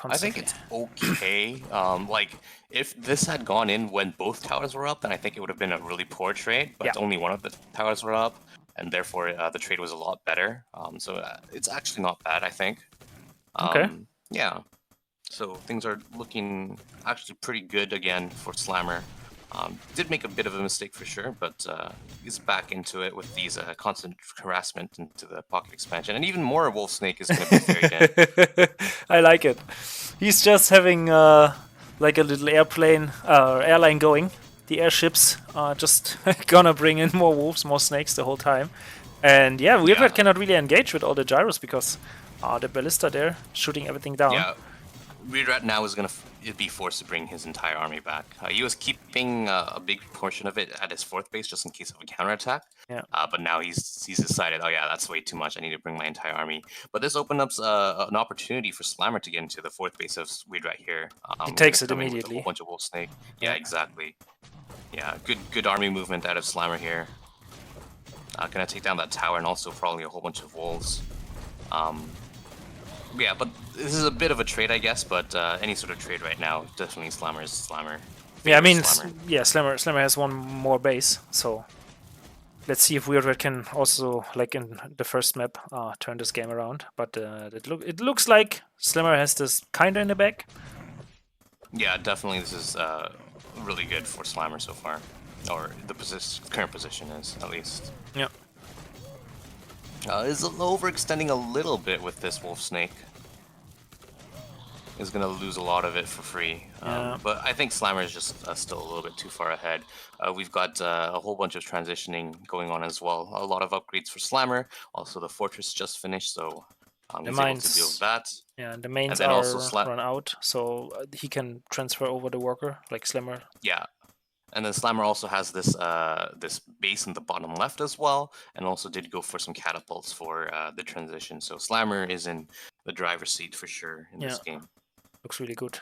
I think it's okay. Like, if this had gone in when both towers were up, then I think it would have been a really poor trade. But only one of the towers were up, and therefore the trade was a lot better. So it's actually not bad, I think. Okay. Yeah. So things are looking actually pretty good again for Slammer. Did make a bit of a mistake for sure, but he's back into it with these constant harassment into the pocket expansion. And even more Wolf Snake is going to be ferried in. I like it. He's just having like a little airline going. The airships are just gonna bring in more wolves, more snakes the whole time. And yeah, WeirdRat cannot really engage with all the gyros because the ballista there shooting everything down. Yeah. WeirdRat now is going to be forced to bring his entire army back. He was keeping a big portion of it at his 4th base just in case of a counterattack. Yeah. But now he's decided, oh yeah, that's way too much. I need to bring my entire army. But this opens up an opportunity for Slammer to get into the 4th base of WeirdRat here. He takes it immediately. With a whole bunch of Wolf Snake. Yeah, exactly. Yeah, good army movement out of Slammer here. Gonna take down that tower and also probably a whole bunch of wolves. Yeah, but this is a bit of a trade, I guess, but any sort of trade right now, definitely Slammer is Slammer. Yeah, I mean, Slammer has one more base, so let's see if WeirdRat can also, like in the first map, turn this game around. But it looks like Slammer has this kinda in the back. Yeah, definitely this is really good for Slammer so far. Or the current position is, at least. Yeah. Is overextending a little bit with this Wolf Snake. is going to lose a lot of it for free. Yeah. But I think Slammer is just still a little bit too far ahead. We've got a whole bunch of transitioning going on as well. A lot of upgrades for Slammer. Also, the Fortress just finished, so The he's able to deal with mines, that. yeah, the And mains then also are run out, so he can transfer over the worker like Slimmer. Yeah. And then Slammer also has this this base in the bottom left as well, and also did go for some catapults for the transition. So Slammer is in the driver's seat for sure in this game. Looks really good.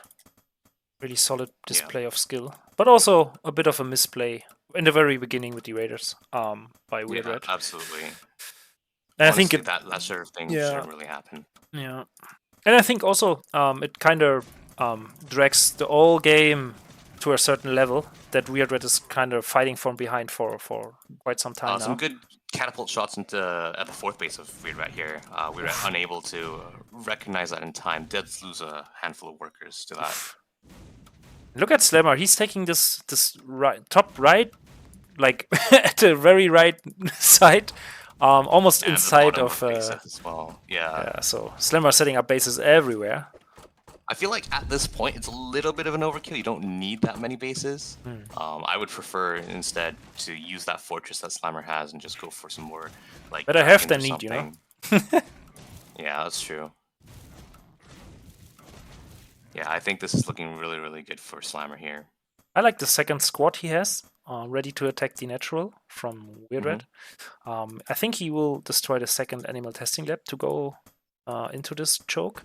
Really solid Yeah. display of skill, but also a bit of a misplay in the very beginning with the Raiders by WeirdRat. Yeah, absolutely. And Honestly, I think that sort of thing shouldn't really happen. Yeah, and I think also it kind of drags the whole game to a certain level that WeirdRat is kind of fighting from behind for quite some time Some now. good catapult shots into at the fourth base of WeirdRat here. WeirdRat unable to recognize that in time. Did lose a handful of workers to that. Look at Slammer. He's taking this top right, like at the very right side, almost And inside the of. bases as well. Yeah. So Slammer setting up bases everywhere. I feel like at this point it's a little bit of an overkill. You don't need that many bases. I would prefer instead to use that fortress that Slammer has and just go for some more like. Better have than need, need, you know. Yeah, that's true. Yeah, I think this is looking really, really good for Slammer here. I like the second squad he has, ready to attack the natural from WeirdRat. I think he will destroy the second animal testing lab to go into this choke.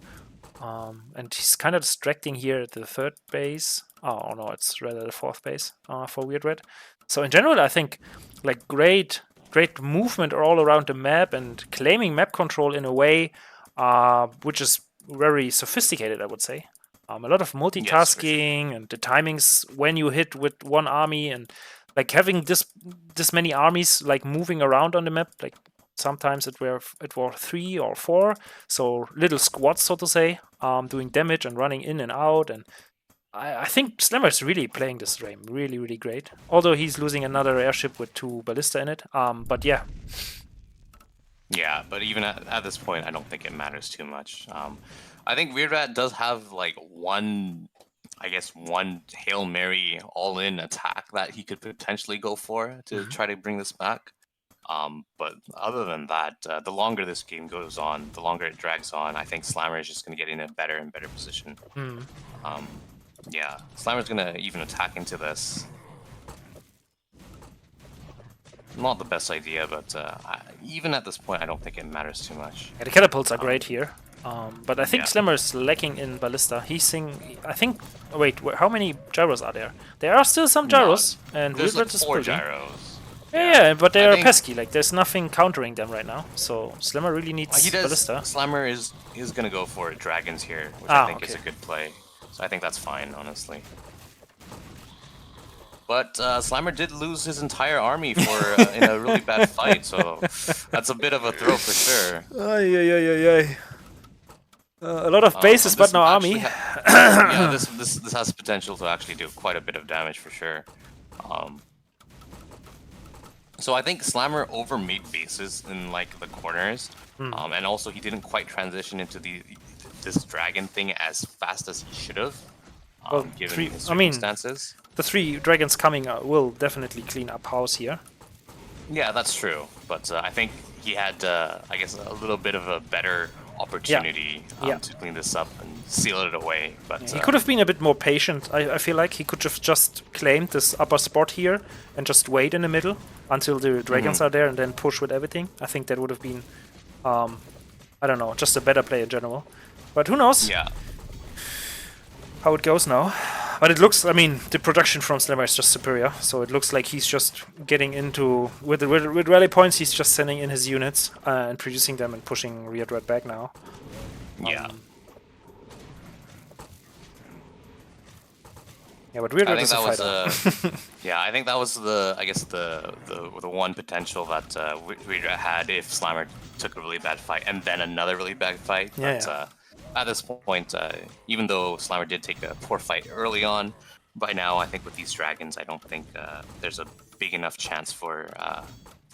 And he's kind of distracting here at the third base. Oh no, it's rather the fourth base for WeirdRat. So in general, I think like great movement all around the map and claiming map control in a way which is very sophisticated, I would say. A lot of multitasking and the timings when you hit with one army and like having this many armies like moving around on the map. Like sometimes it were 3 or 4, so little squads, so to say, doing damage and running in and out. And I think Slammer is really playing this game really, really great. Although he's losing another airship with 2 ballista in it. But yeah. Yeah, but even at this point, I don't think it matters too much. I think WeirdRat does have like one Hail Mary all-in attack that he could potentially go for to try to bring this back. But other than that, the longer this game goes on, the longer it drags on, I think Slammer is just going to get in a better and better position. Yeah, Slammer's going to even attack into this. Not the best idea, but even at this point, I don't think it matters too much. Yeah, the catapults are great here. But I think Slammer is lacking in ballista. I think. Wait, how many gyros are there? There are still some gyros, and there's like is 4 gyros. Yeah, but they are pesky. Like there's nothing countering them right now. So Slammer really needs ballista. Slammer is gonna go for dragons here, which I think is a good play. So I think that's fine, honestly. But Slammer did lose his entire army for in a really bad fight, so that's a bit of a throw for sure. A lot of bases, but no army. Yeah, this has potential to actually do quite a bit of damage for sure. So I think Slammer overmade bases in like the corners, and also he didn't quite transition into this dragon thing as fast as he should have, given his circumstances. The 3 dragons coming will definitely clean up house here. Yeah, that's true, but I think he had, I guess, a little bit of a better opportunity to clean this up and seal it away. But he could have been a bit more patient. I feel like he could have just claimed this upper spot here and just wait in the middle until the dragons are there and then push with everything. I think that would have been, I don't know, just a better play in general. But who knows? Yeah. How it goes now. But it looks, I mean, the production from Slammer is just superior. So it looks like he's just getting into, with rally points, he's just sending in his units and producing them and pushing WeirdRat back now. Yeah. Yeah, but WeirdRat is a fighter. Yeah, I think that was the one potential that WeirdRat had if Slammer took a really bad fight and then another really bad fight. But, at this point, even though Slammer did take a poor fight early on, by now I think with these dragons, I don't think there's a big enough chance for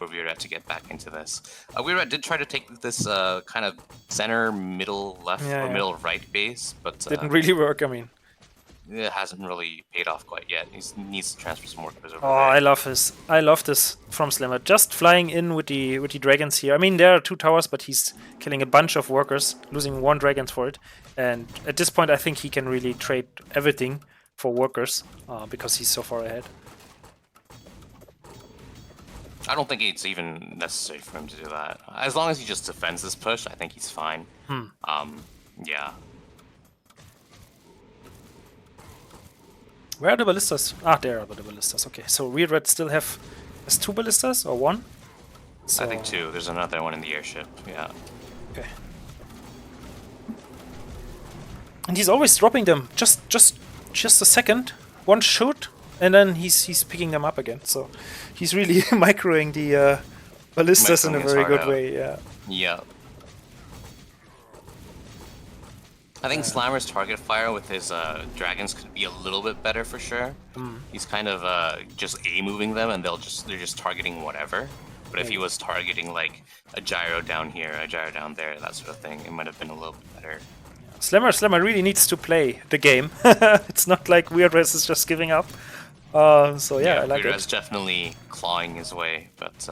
for WeirdRat to get back into this. WeirdRat did try to take this kind of center, middle left, or middle right base, but didn't really work. I mean, it hasn't really paid off quite yet. He needs to transfer some workers over oh, there. I love this from Slimmer. Just flying in with the dragons here. I mean, there are 2 towers, but he's killing a bunch of workers, losing 1 dragons for it. And at this point, I think he can really trade everything for workers because he's so far ahead. I don't think it's even necessary for him to do that. As long as he just defends this push, I think he's fine. Yeah. Where are the ballistas? Ah, there are the ballistas. Okay, so WeirdRat still has 2 ballistas or 1? So... I think 2. There's another one in the airship. Yeah. Okay. And he's always dropping them. Just a second, 1 shoot, and then he's picking them up again. So he's really microing the ballistas in a very good way. Yeah. Yeah. I think Slammer's target fire with his dragons could be a little bit better for sure. He's kind of just A-moving them, and they're just targeting whatever. But if he was targeting like a gyro down here, a gyro down there, that sort of thing, it might have been a little bit better. Slammer really needs to play the game. It's not like WeirdRat is just giving up. So yeah, I like WeirdRat's it. definitely clawing his way, but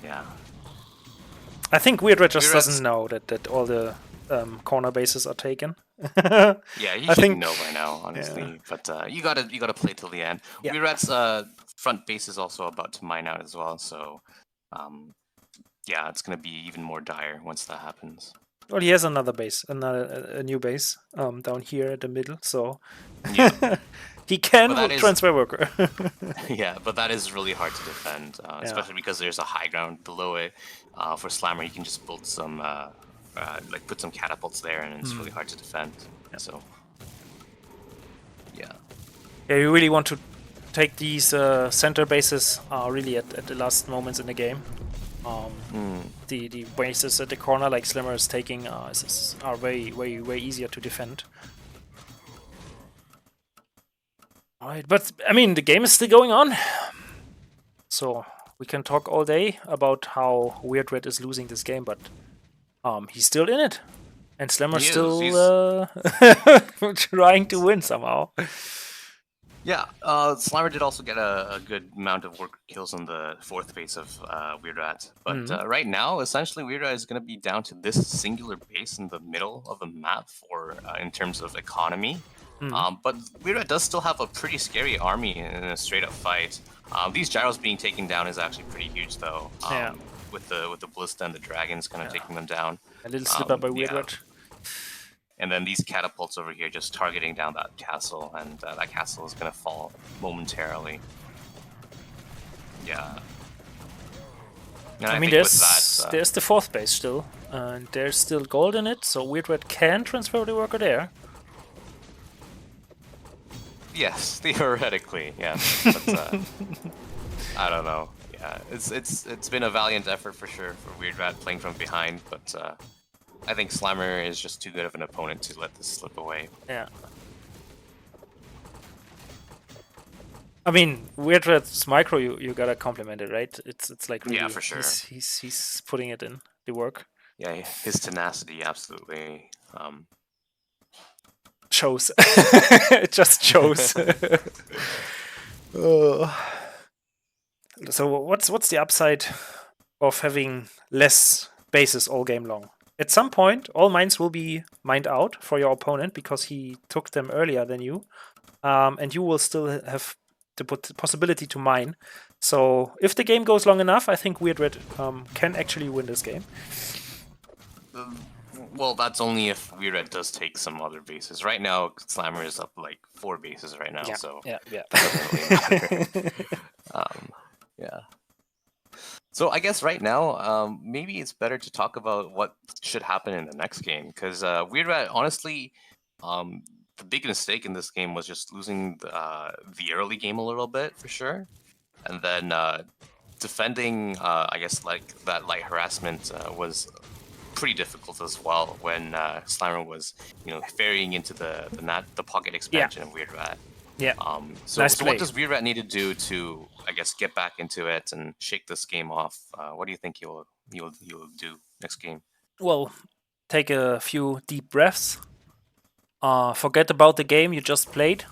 yeah. I think WeirdRat just doesn't know that all the corner bases are taken. Yeah, you should know by now, honestly. Yeah. But you gotta play till the end. Yeah. WeirdRat's front base is also about to mine out as well, so yeah, it's gonna be even more dire once that happens. Well, he has another base, a new base down here at the middle, so yeah. he can transfer worker. Yeah, but that is really hard to defend, especially because there's a high ground below it. For Slammer, you can just build some, like put some catapults there, and it's really hard to defend. Yeah. So, yeah. Yeah, you really want to take these center bases really at the last moments in the game. The bases at the corner, like Slimmer is taking, are way easier to defend. Alright, but I mean, the game is still going on. So we can talk all day about how WeirdRat is losing this game, but he's still in it. And Slimmer's still trying to win somehow. Yeah, Slammer did also get a good amount of worker kills on the 4th base of WeirdRat. But right now, essentially, WeirdRat is going to be down to this singular base in the middle of the map for in terms of economy. But WeirdRat does still have a pretty scary army in a straight-up fight. These gyros being taken down is actually pretty huge, though. With the Ballista and the dragons kind of taking them down. A little slip up by WeirdRat. And then these catapults over here just targeting down that castle, and that castle is going to fall momentarily. Yeah. And I mean, there's the 4th base still, and there's still gold in it, so WeirdRat can transfer the worker there. Yes, theoretically, yeah. But I don't know. Yeah, it's been a valiant effort for sure for WeirdRat playing from behind, but I think Slammer is just too good of an opponent to let this slip away. Yeah. I mean, WeirdRat's micro, you gotta compliment it, right? It's like really, yeah, for sure. He's putting it in the work. Yeah, his tenacity absolutely shows. It just shows. So what's the upside of having less bases all game long? At some point, all mines will be mined out for your opponent because he took them earlier than you, and you will still have the possibility to mine. So if the game goes long enough, I think WeirdRat can actually win this game. Well, that's only if WeirdRat does take some other bases. Right now, Slammer is up like 4 bases right now, so yeah. That doesn't really matter. Yeah. So I guess right now, maybe it's better to talk about what should happen in the next game, because WeirdRat, honestly, the big mistake in this game was just losing the early game a little bit, for sure. And then defending, I guess, like that light harassment was pretty difficult as well when Slammer was, ferrying into the pocket expansion of WeirdRat. Yeah. So, Nice so play. what does WeirdRat need to do to, I guess, get back into it and shake this game off? What do you think he'll do next game? Well, take a few deep breaths. Forget about the game you just played.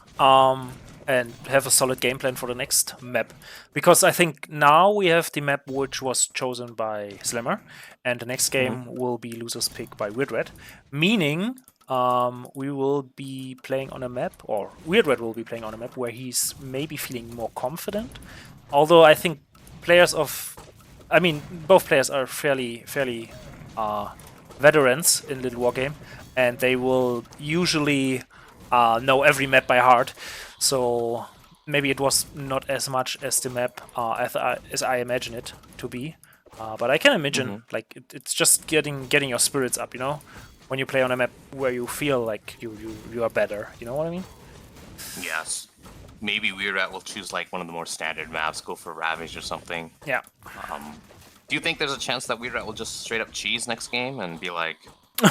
And have a solid game plan for the next map. Because I think now we have the map which was chosen by Slammer, and the next game will be loser's pick by WeirdRat. Meaning, we will be playing on a map, or WeirdRat will be playing on a map where he's maybe feeling more confident. Although I think both players are fairly veterans in Little War Game, and they will usually know every map by heart. So maybe it was not as much as the map as I imagine it to be. But I can imagine like it's just getting your spirits up, when you play on a map where you feel like you are better. You know what I mean? Yes. Maybe WeirdRat will choose like one of the more standard maps, go for Ravage or something. Yeah. Do you think there's a chance that WeirdRat will just straight up cheese next game and be like,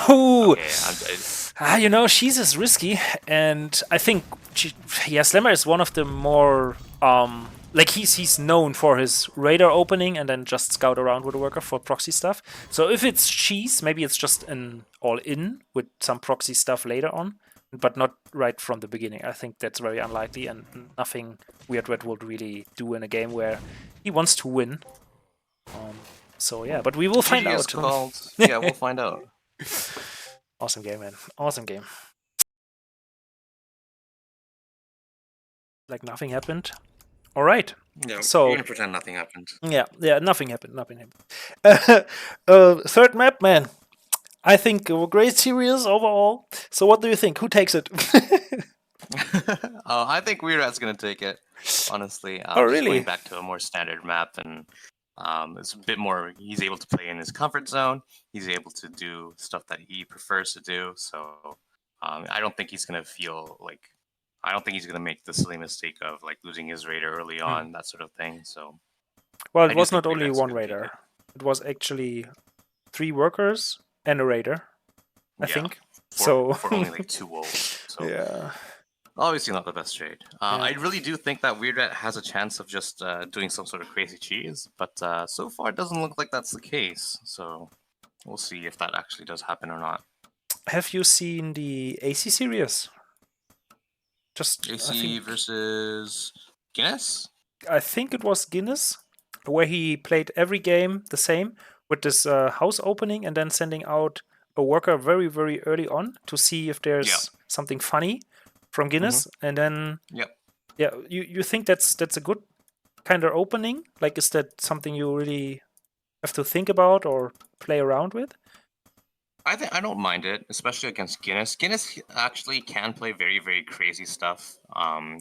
Oh, okay, she's is risky, and I think Slammer is one of the more like he's known for his radar opening and then just scout around with a worker for proxy stuff. So if it's cheese, maybe it's just an all-in with some proxy stuff later on, but not right from the beginning. I think that's very unlikely, and nothing WeirdRat would really do in a game where he wants to win. So yeah, but we will find out. Yeah, we'll find out. Awesome game, man. Awesome game. Like nothing happened. All right. Yeah, so we're gonna pretend nothing happened. Yeah, nothing happened. Third map, man. I think a great series overall. So what do you think? Who takes it? I think WeirdRat's gonna take it. Honestly, Oh, just really? going back to a more standard map, and it's a bit more. He's able to play in his comfort zone. He's able to do stuff that he prefers to do. So I don't think he's gonna feel like. I don't think he's gonna make the silly mistake of like losing his raider early on, that sort of thing. So. Well, it was not only one raider. It was actually 3 workers and a raider, I think. For only like 2 wolves. So. Yeah. Obviously not the best trade. I really do think that WeirdRat has a chance of just doing some sort of crazy cheese, but so far it doesn't look like that's the case. So we'll see if that actually does happen or not. Have you seen the AC series? Just AC versus Guinness? I think it was Guinness, where he played every game the same with this house opening and then sending out a worker very, very early on to see if there's something funny from Guinness, and then you think that's a good kind of opening? Like, is that something you really have to think about or play around with? I don't mind it, especially against Guinness. Guinness actually can play very, very crazy stuff.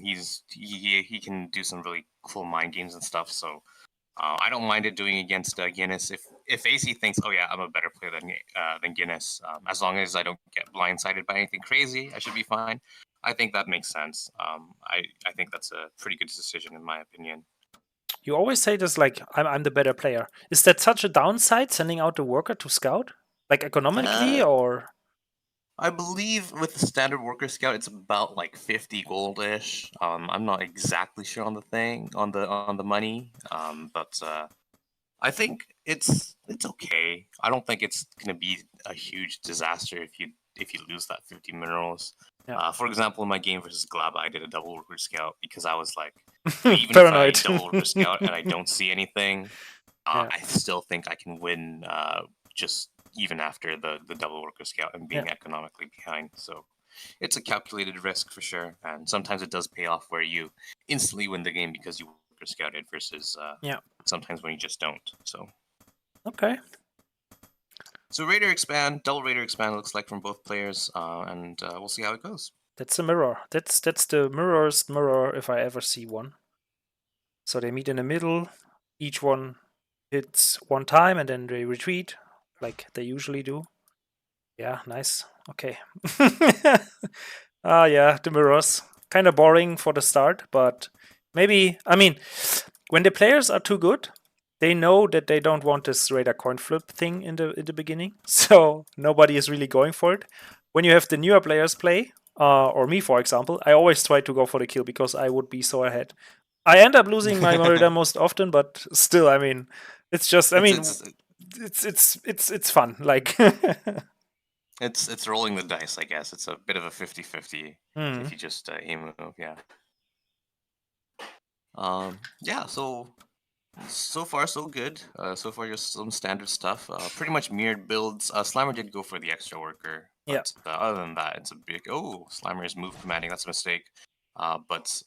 He can do some really cool mind games and stuff. So I don't mind it doing against Guinness. If AC thinks, oh yeah, I'm a better player than Guinness, as long as I don't get blindsided by anything crazy, I should be fine. I think that makes sense. I think that's a pretty good decision in my opinion. You always say this like I'm the better player. Is that such a downside, sending out the worker to scout? Like economically, or? I believe with the standard worker scout, it's about like 50 gold-ish. I'm not exactly sure on the money, but I think it's okay. I don't think it's gonna be a huge disaster if you lose that 50 minerals. Yeah. For example, in my game versus Glaba, I did a double worker scout because I was like, even Paranoid. if I double worker scout and I don't see anything, I still think I can win. Just even after the double worker scout and being economically behind. So it's a calculated risk for sure. And sometimes it does pay off where you instantly win the game because you worker scouted versus sometimes when you just don't. So okay. So Raider expand, double Raider expand looks like from both players, and we'll see how it goes. That's a mirror. That's the mirror's mirror if I ever see one. So they meet in the middle. Each one hits one time and then they retreat, like they usually do. Yeah, nice. Okay. Yeah, the mirrors. Kind of boring for the start, but maybe, when the players are too good, they know that they don't want this radar coin flip thing in the beginning, so nobody is really going for it. When you have the newer players play, or me, for example, I always try to go for the kill because I would be so ahead. I end up losing my murder most often, but still, I mean, it's just, I mean, it's fun. Like, it's rolling the dice, I guess. It's a bit of a 50-50 if you just aim move, yeah. Yeah, so far so good. So far just some standard stuff. Pretty much mirrored builds. Slimer did go for the extra worker, yeah. but other than that, it's a big. Oh, Slimer is move commanding. That's a mistake. But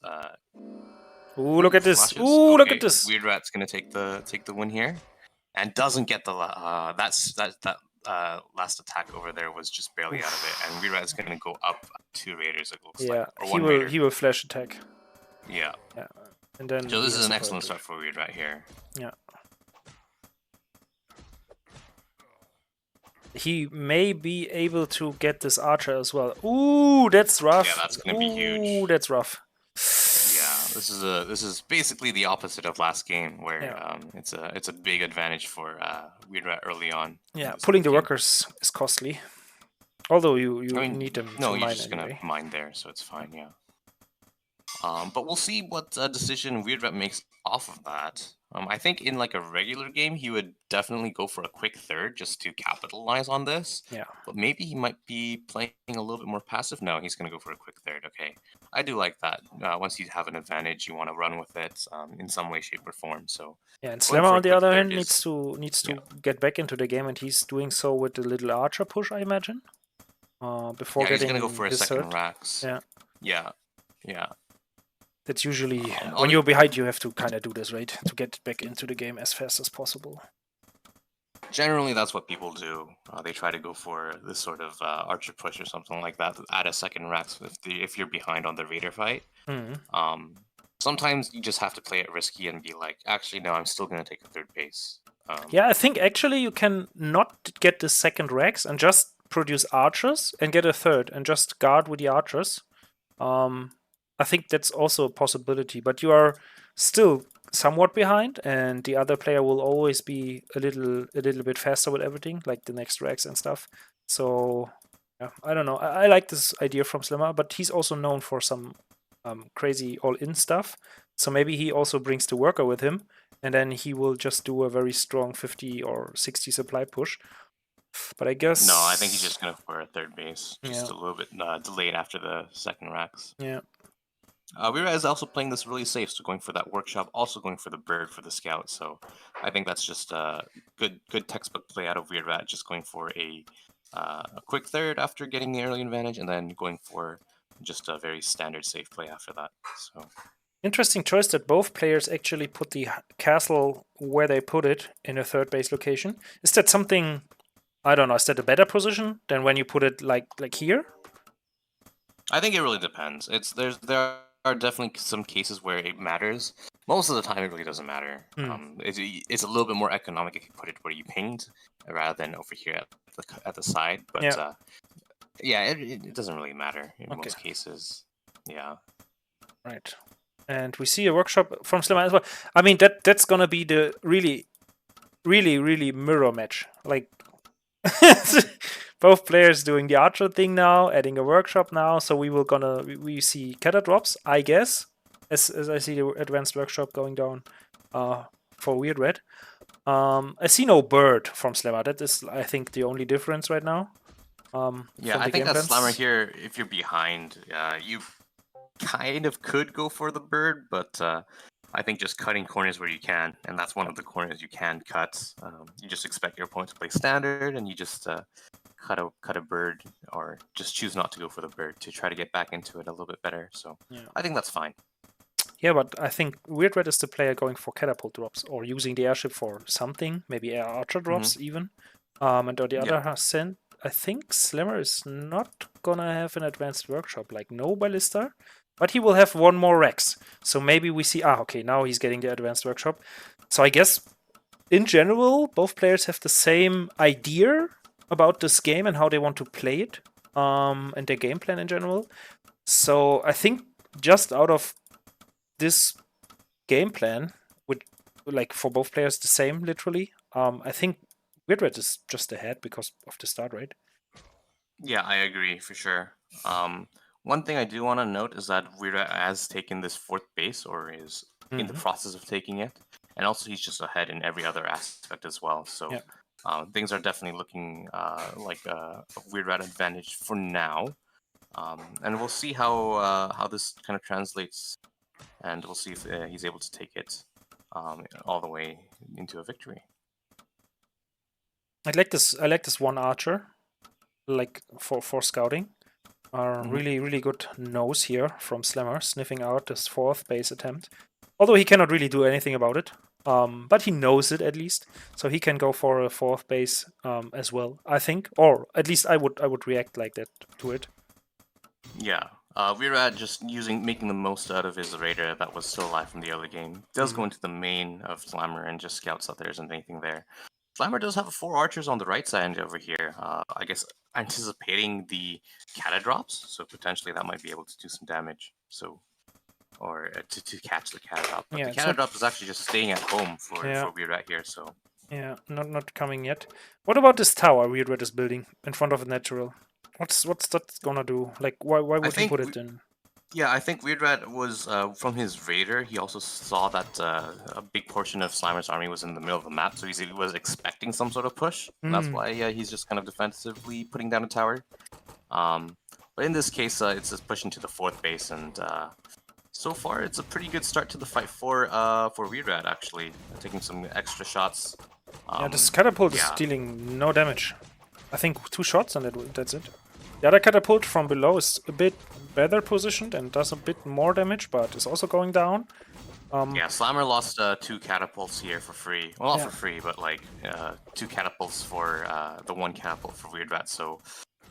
Ooh, look at this. flashes. Ooh, look at Okay, this. WeirdRat's gonna take the win here, and doesn't get the last attack over there was just barely out of it, and WeirdRat's gonna go up 2 raiders. It looks like, or one raider. He will flash attack. Yeah. Yeah. And then So this is an excellent start for WeirdRat here. Yeah. He may be able to get this archer as well. Ooh, that's rough. Yeah, that's gonna be huge. Ooh, that's rough. Yeah, this is basically the opposite of last game, where it's a big advantage for WeirdRat early on. Yeah, pulling the workers is costly. Although you need them. No, to you're mine just anyway. gonna mine there, so it's fine. Yeah. But we'll see what decision WeirdRat makes off of that. I think in like a regular game, he would definitely go for a quick third just to capitalize on this. Yeah. But maybe he might be playing a little bit more passive. No, he's going to go for a quick third. Okay. I do like that. Once you have an advantage, you want to run with it in some way, shape, or form. So yeah, and Slammer on the other hand needs to get back into the game, and he's doing so with the little archer push, I imagine. Before getting he's going to go for a second third. Rax. Yeah. Yeah. Yeah. That's usually when you're behind, you have to kind of do this, right? To get back into the game as fast as possible. Generally, that's what people do. They try to go for this sort of archer push or something like that. Add a second Rax if you're behind on the raider fight. Sometimes you just have to play it risky and be like, actually, no, I'm still going to take a third base. Yeah, I think actually you can not get the second Rax and just produce archers and get a third and just guard with the archers. I think that's also a possibility, but you are still somewhat behind, and the other player will always be a little bit faster with everything, like the next Rex and stuff. So yeah, I don't know. I like this idea from Slimmer, but he's also known for some crazy all-in stuff. So maybe he also brings the worker with him, and then he will just do a very strong 50 or 60 supply push. But I guess no, I think he's just gonna for a third base, just a little bit delayed after the second Rax. Yeah. WeirdRat is also playing this really safe, so going for that workshop, also going for the bird for the scout. So I think that's just a good textbook play out of WeirdRat, just going for a quick third after getting the early advantage, and then going for just a very standard safe play after that. So interesting choice that both players actually put the castle where they put it in a third base location. Is that something? I don't know. Is that a better position than when you put it like here? I think it really depends. There are definitely some cases where it matters. Most of the time, it really doesn't matter. It's a little bit more economic if you put it where you pinged rather than over here at the side. But it doesn't really matter in most cases. Yeah. Right. And we see a workshop from Slimmer as well. I mean, that's gonna be the really mirror match. Like both players doing the archer thing now, adding a workshop now. So we see Kata drops, I guess, as I see the advanced workshop going down for WeirdRat. I see no bird from Slammer. That is, I think, the only difference right now. I think that Slammer here, if you're behind, you kind of could go for the bird, but I think just cutting corners where you can, and that's one of the corners you can cut. You just expect your opponent to play standard, and you just cut a bird, or just choose not to go for the bird to try to get back into it a little bit better. So I think that's fine. Yeah, but I think WeirdRat is the player going for catapult drops or using the airship for something, maybe air archer drops even. And on the other hand, I think Slimmer is not gonna have an advanced workshop, like no ballista, but he will have one more Rex. So maybe we see, okay, now he's getting the advanced workshop. So I guess in general, both players have the same idea about this game and how they want to play it, and their game plan in general. So I think just out of this game plan, with like for both players the same, literally, I think WeirdRat is just ahead because of the start rate. Yeah, I agree for sure. One thing I do want to note is that WeirdRat has taken this fourth base, or is in the process of taking it, and also he's just ahead in every other aspect as well. So Yeah. things are definitely looking like a WeirdRat advantage for now, and we'll see how this kind of translates, and we'll see if he's able to take it all the way into a victory. I like this one archer, like for scouting. Really good nose here from Slammer, sniffing out this fourth base attempt. Although he cannot really do anything about it, but he knows it at least, so he can go for a fourth base as well, I think, or at least I would react like that to it. Yeah. WeirdRat just making the most out of his raider that was still alive from the early game. Does go into the main of Slammer and just scouts out there isn't anything there. Slammer does have 4 archers on the right side over here. I guess anticipating the cata drops, so potentially that might be able to do some damage. So, or to catch the cata drop. But Yeah, the it's cata not- drop is actually just staying at home for Yeah. WeirdRat here. So Yeah, not coming yet. What about this tower WeirdRat is building in front of a natural? What's that gonna do? Like, why would he put it in? yeah, I think WeirdRat was from his raider. He also saw that a big portion of Slimer's army was in the middle of the map, so he was expecting some sort of push. And that's why he's just kind of defensively putting down a tower. But in this case, it's just pushing to the fourth base, and so far it's a pretty good start to the fight for WeirdRat. Actually, taking some extra shots. Yeah, this catapult is dealing no damage. I think 2 shots and that's it. The other catapult from below is a bit better positioned and does a bit more damage, but is also going down. Yeah, Slammer lost 2 catapults here for free. Well, not for free, but like 2 catapults for the 1 catapult for WeirdRat. So,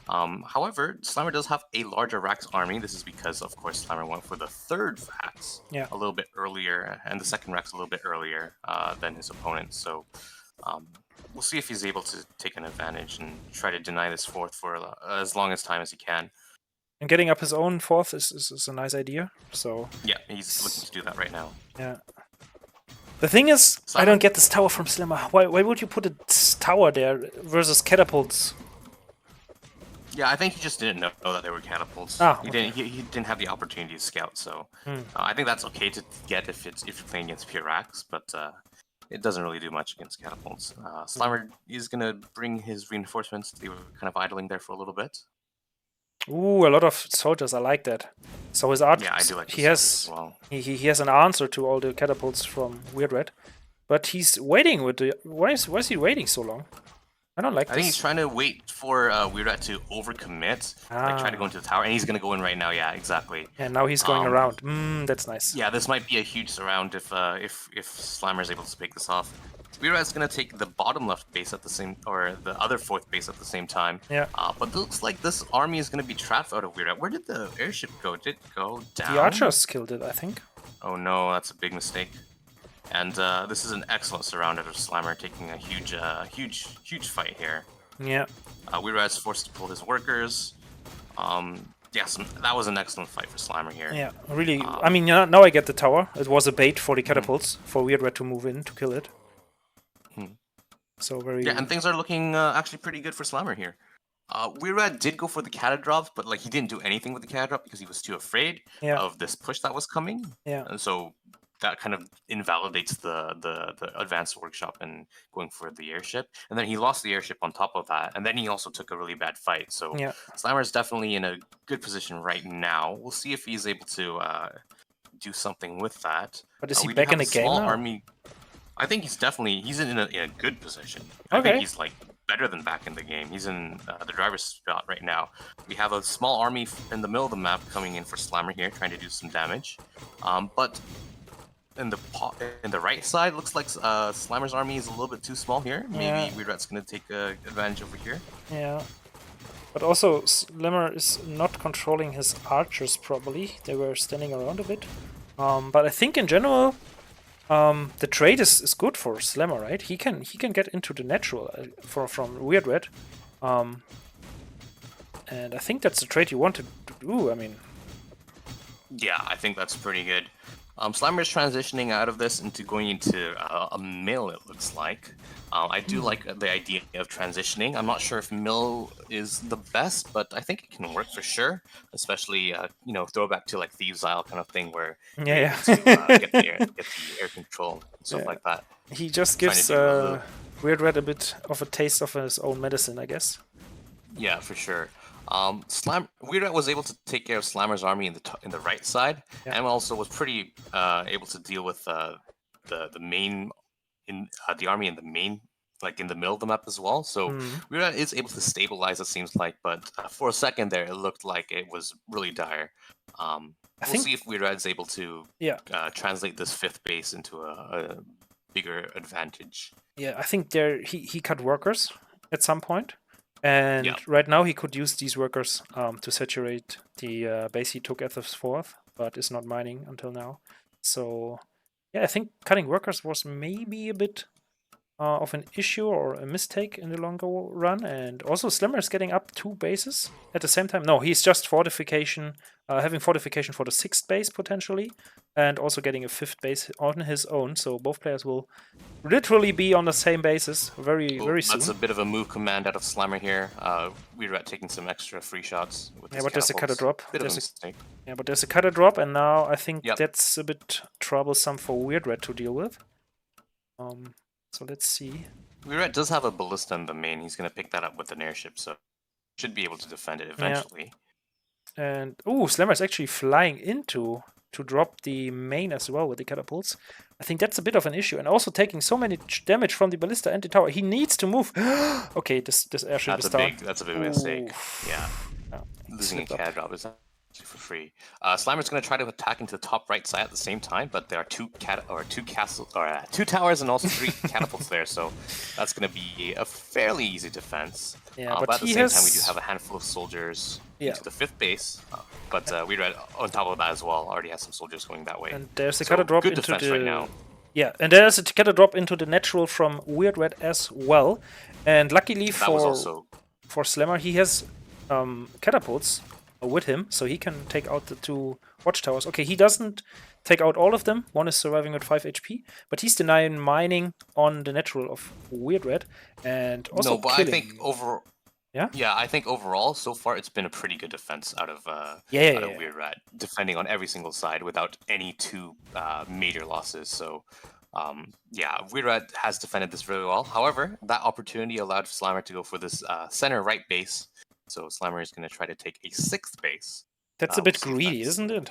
however, Slammer does have a larger Rax army. This is because, of course, Slammer went for the 3rd Rax a little bit earlier, and the 2nd Rax a little bit earlier than his opponent. So, we'll see if he's able to take an advantage and try to deny this 4th for as long as time as he can. And getting up his own 4th is a nice idea. So yeah, he's looking to do that right now. Yeah. The thing is, I don't get this tower from Slimmer. Why would you put a tower there versus catapults? Yeah, I think he just didn't know that there were catapults. He didn't have the opportunity to scout, so I think that's okay to get if you're playing against pure Rax, but it doesn't really do much against catapults. Slimer is gonna bring his reinforcements. They were kind of idling there for a little bit. Ooh, a lot of soldiers. I like that. So his art. Yeah, I do like he has as well. he has an answer to all the catapults from WeirdRat, but he's waiting with the. Why is he waiting so long? I don't like this. I think he's trying to wait for WeirdRat to overcommit, like try to go into the tower, and he's gonna go in right now. Yeah, exactly. And now he's going around. That's nice. Yeah, this might be a huge surround if Slimer is able to pick this off. WeirdRat's gonna take the bottom left base at the same, or the other 4th base at the same time. Yeah. But it looks like this army is gonna be trapped out of WeirdRat. Where did the airship go? Did it go down? The archers killed it, I think. Oh no, that's a big mistake. And this is an excellent surround out of Slimer, taking a huge fight here. Yeah. WeirdRat's forced to pull his workers. Yes, that was an excellent fight for Slimer here. Yeah, really. I mean, now I get the tower. It was a bait for the catapults for WeirdRat to move in to kill it. So very. Yeah, and things are looking actually pretty good for Slimer here. WeirdRat did go for the cata drops, but like he didn't do anything with the cata drop because he was too afraid of this push that was coming. Yeah. And so that kind of invalidates the advanced workshop and going for the airship. And then he lost the airship on top of that, and then he also took a really bad fight. So Slimer is definitely in a good position right now. We'll see if he's able to do something with that. But is he back in the game now? Army. I think he's in a good position. I think he's like better than back in the game. He's in the driver's spot right now. We have a small army in the middle of the map coming in for Slimer here, trying to do some damage. But in the right side, looks like Slimer's army is a little bit too small here. Maybe WeirdRat's going to take advantage over here. Yeah. But also, Slimer is not controlling his archers properly. They were standing around a bit. But I think in general, the trade is good for Slammer, right? He can get into the natural from WeirdRat, and I think that's the trade you wanted to do. I mean, yeah, I think that's pretty good. Slammer is transitioning out of this into going into a mill, it looks like. I do like the idea of transitioning. I'm not sure if mill is the best, but I think it can work for sure. Especially, throwback to like Thieves' Isle kind of thing where you're Yeah, able to get the air control, stuff Yeah. like that. He just Trying to gives do a little, WeirdRat a bit of a taste of his own medicine, I guess. yeah, for sure. WeirdRat was able to take care of Slammer's army in the right side, Yeah. and also was pretty able to deal with the main the army in the main, like in the middle of the map as well. So WeirdRat is able to stabilize, it seems like, but for a second there, it looked like it was really dire. We'll see if WeirdRat is able to translate this 5th base into a bigger advantage. Yeah, I think he cut workers at some point. And right now he could use these workers to saturate the base he took at the 4th, but is not mining until now. So yeah, I think cutting workers was maybe a bit of an issue or a mistake in the longer run. And also Slimmer is getting up 2 bases at the same time. No, he's just fortification, having fortification for the 6th base potentially, and also getting a 5th base on his own. So both players will literally be on the same basis very soon. That's a bit of a move command out of Slammer here. WeirdRat taking some extra free shots with his but there's a cutter drop. Bit of a mistake. Yeah, but there's a cutter drop, and now I think that's a bit troublesome for WeirdRat to deal with. So let's see. WeirdRat does have a ballista in the main. He's going to pick that up with an airship, so should be able to defend it eventually. Yeah. And Slammer's actually flying into to drop the main as well with the catapults. I think that's a bit of an issue, and also taking so many damage from the ballista and the tower. He needs to move. Okay, this airship is down. That's a big mistake. Yeah, losing a cat drop is for free. Slammer's going to try to attack into the top right side at the same time, but there are two towers and also 3 catapults there, so that's going to be a fairly easy defense. Yeah, but at the same time, we do have a handful of soldiers into the 5th base, but WeirdRat on top of that as well already has some soldiers going that way. And there's a cutter drop good into defense the right now. Yeah, and there's a cutter drop into the natural from WeirdRat as well. And luckily for Slammer, he has catapults with him, so he can take out the 2 watchtowers. Okay, he doesn't take out all of them. One is surviving with 5 HP, but he's denying mining on the natural of WeirdRat, and also I think overall. Yeah, I think overall, so far, it's been a pretty good defense out of WeirdRat, defending on every single side without any 2 major losses. So, WeirdRat has defended this really well. However, that opportunity allowed Slammer to go for this center right base. So Slammer is going to try to take a 6th base. That's a bit greedy, isn't it?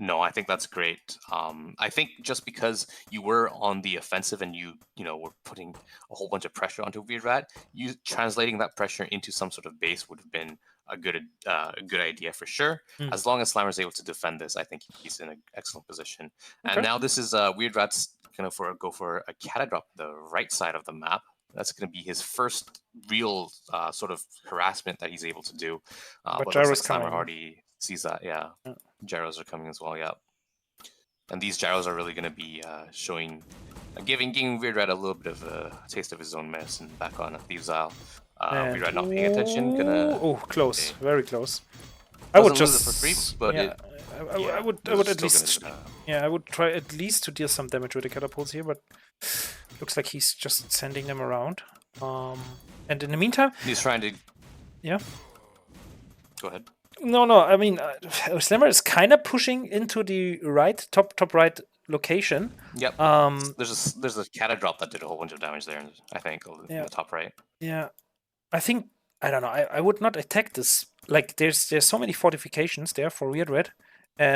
No, I think that's great. I think just because you were on the offensive and you were putting a whole bunch of pressure onto WeirdRat, you translating that pressure into some sort of base would have been a good idea for sure. As long as Slammer is able to defend this, I think he's in an excellent position. Okay. And now this is WeirdRat's going to go for a catadrop the right side of the map. That's going to be his first real sort of harassment that he's able to do. But Gyro's Slammer already sees that, Gyros are coming as well, and these gyros are really going to be giving WeirdRat a little bit of a taste of his own medicine back on Thieves' Isle. WeirdRat not paying attention, close, very close. I would just lose it for free, but I would at least I would try at least to deal some damage with the catapults here, but looks like he's just sending them around. And in the meantime, he's trying to. Yeah. Go ahead. No. I mean, Slammer is kind of pushing into the top right location. Yep. There's a catadrop that did a whole bunch of damage there. I think in the top right. Yeah. I think I don't know. I would not attack this. Like there's so many fortifications there for WeirdRat.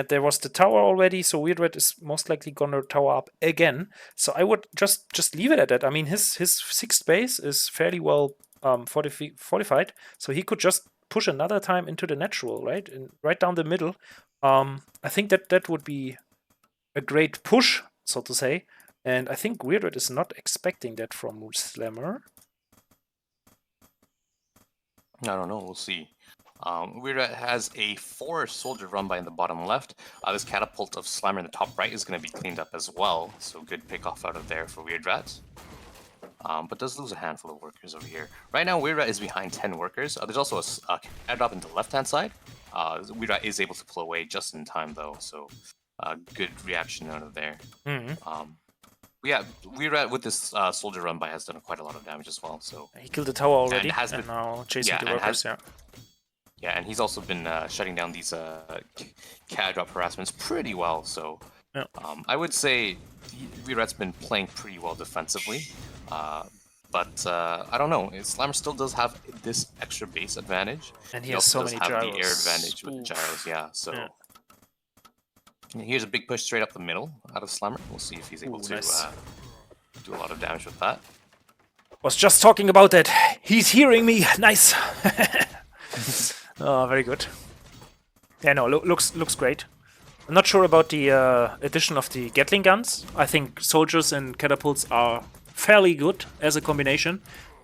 There was the tower already, so WeirdRat is most likely gonna tower up again. So I would just leave it at that. I mean, his 6th base is fairly well fortified, so he could just push another time into the natural, right? And right down the middle. I think that would be a great push, so to say. And I think WeirdRat is not expecting that from Slammer. I don't know. We'll see. WeirdRat has a 4 soldier run by in the bottom left. This catapult of Slammer in the top right is going to be cleaned up as well. So good pick off out of there for WeirdRat. But does lose a handful of workers over here. Right now, WeirdRat is behind 10 workers. There's also a airdrop into the left-hand side. WeirdRat is able to pull away just in time, though. So good reaction out of there. Mm-hmm. Yeah, WeirdRat with this soldier run by has done quite a lot of damage as well. So He killed the tower already, and has and been, now chasing the and workers. yeah, and he's also been shutting down these CAD drop harassments pretty well. So Yeah. I would say WeirdRat's been playing pretty well defensively. But I don't know. Slammer still does have this extra base advantage. And he He has also so does many have gyros. the air advantage with the gyros. Yeah, so. Yeah. Here's a big push straight up the middle out of Slammer. We'll see if he's able to nice. do a lot of damage with that. Was just talking about that. He's hearing me. Nice. Oh, very good. Yeah, no, looks great. I'm not sure about the addition of the Gatling guns. I think soldiers and catapults are fairly good as a combination.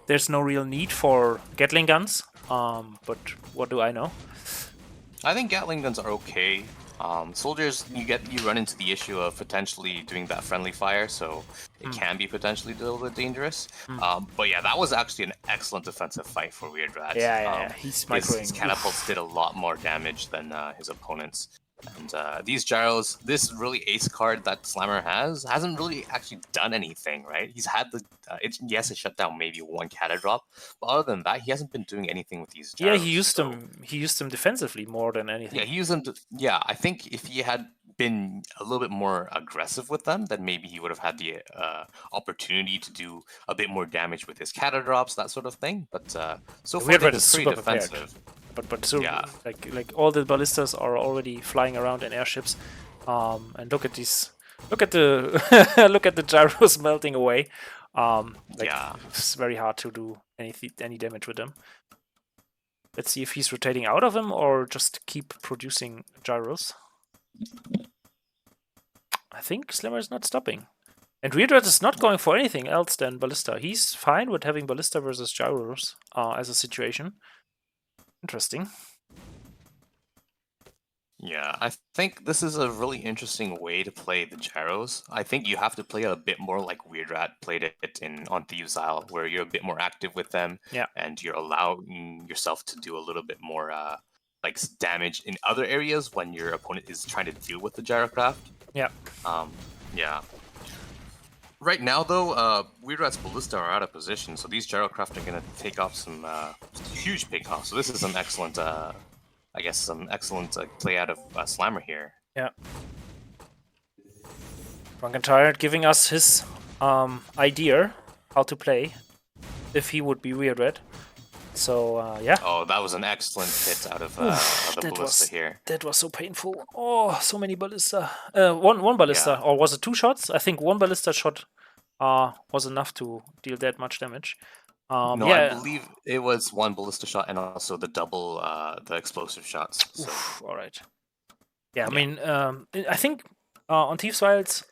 There's no real need for Gatling guns. But what do I know? I think Gatling guns are okay. Soldiers, you run into the issue of potentially doing that friendly fire, so it can be potentially a little bit dangerous. But yeah, that was actually an excellent defensive fight for WeirdRat. Yeah. He's microing. His catapults did a lot more damage than his opponents. And these gyros, this really ace card that Slammer hasn't really actually done anything, right? He's had the yes, it shut down maybe one cata drop, but other than that, he hasn't been doing anything with these gyros. Yeah, he used them. He used them defensively more than anything. Yeah, he used them. I think if he had been a little bit more aggressive with them, then maybe he would have had the opportunity to do a bit more damage with his cata drops, that sort of thing. But so far, they've been pretty defensive. But so, yeah, like all the ballistas are already flying around in airships, and look at these, look at the look at the gyros melting away. It's very hard to do any damage with them. Let's see if he's rotating out of them or just keep producing gyros. I think Slammer is not stopping, and WeirdRat is not going for anything else than ballista. He's fine with having ballista versus gyros as a situation. Interesting. Yeah, I think this is a really interesting way to play the gyros. I think you have to play it a bit more like WeirdRat played it on Thieves Isle, where you're a bit more active with them, and you're allowing yourself to do a little bit more damage in other areas when your opponent is trying to deal with the gyrocraft. Yeah. Yeah. Right now, though, WeirdRat's ballista are out of position, so these gyrocraft are going to take off some huge pickoffs. So this is an excellent, I guess, some excellent play out of Slammer here. Yeah. Drunken Tyrant giving us his idea how to play if he would be WeirdRat. So, yeah. Oh, that was an excellent hit out of the ballista here. That was so painful. Oh, so many ballista. One ballista, or was it 2 shots? I think 1 ballista shot was enough to deal that much damage. No, I believe it was 1 ballista shot and also the double, the explosive shots. So. Oof, all right. Yeah, I mean, I think on Thieves Wilds,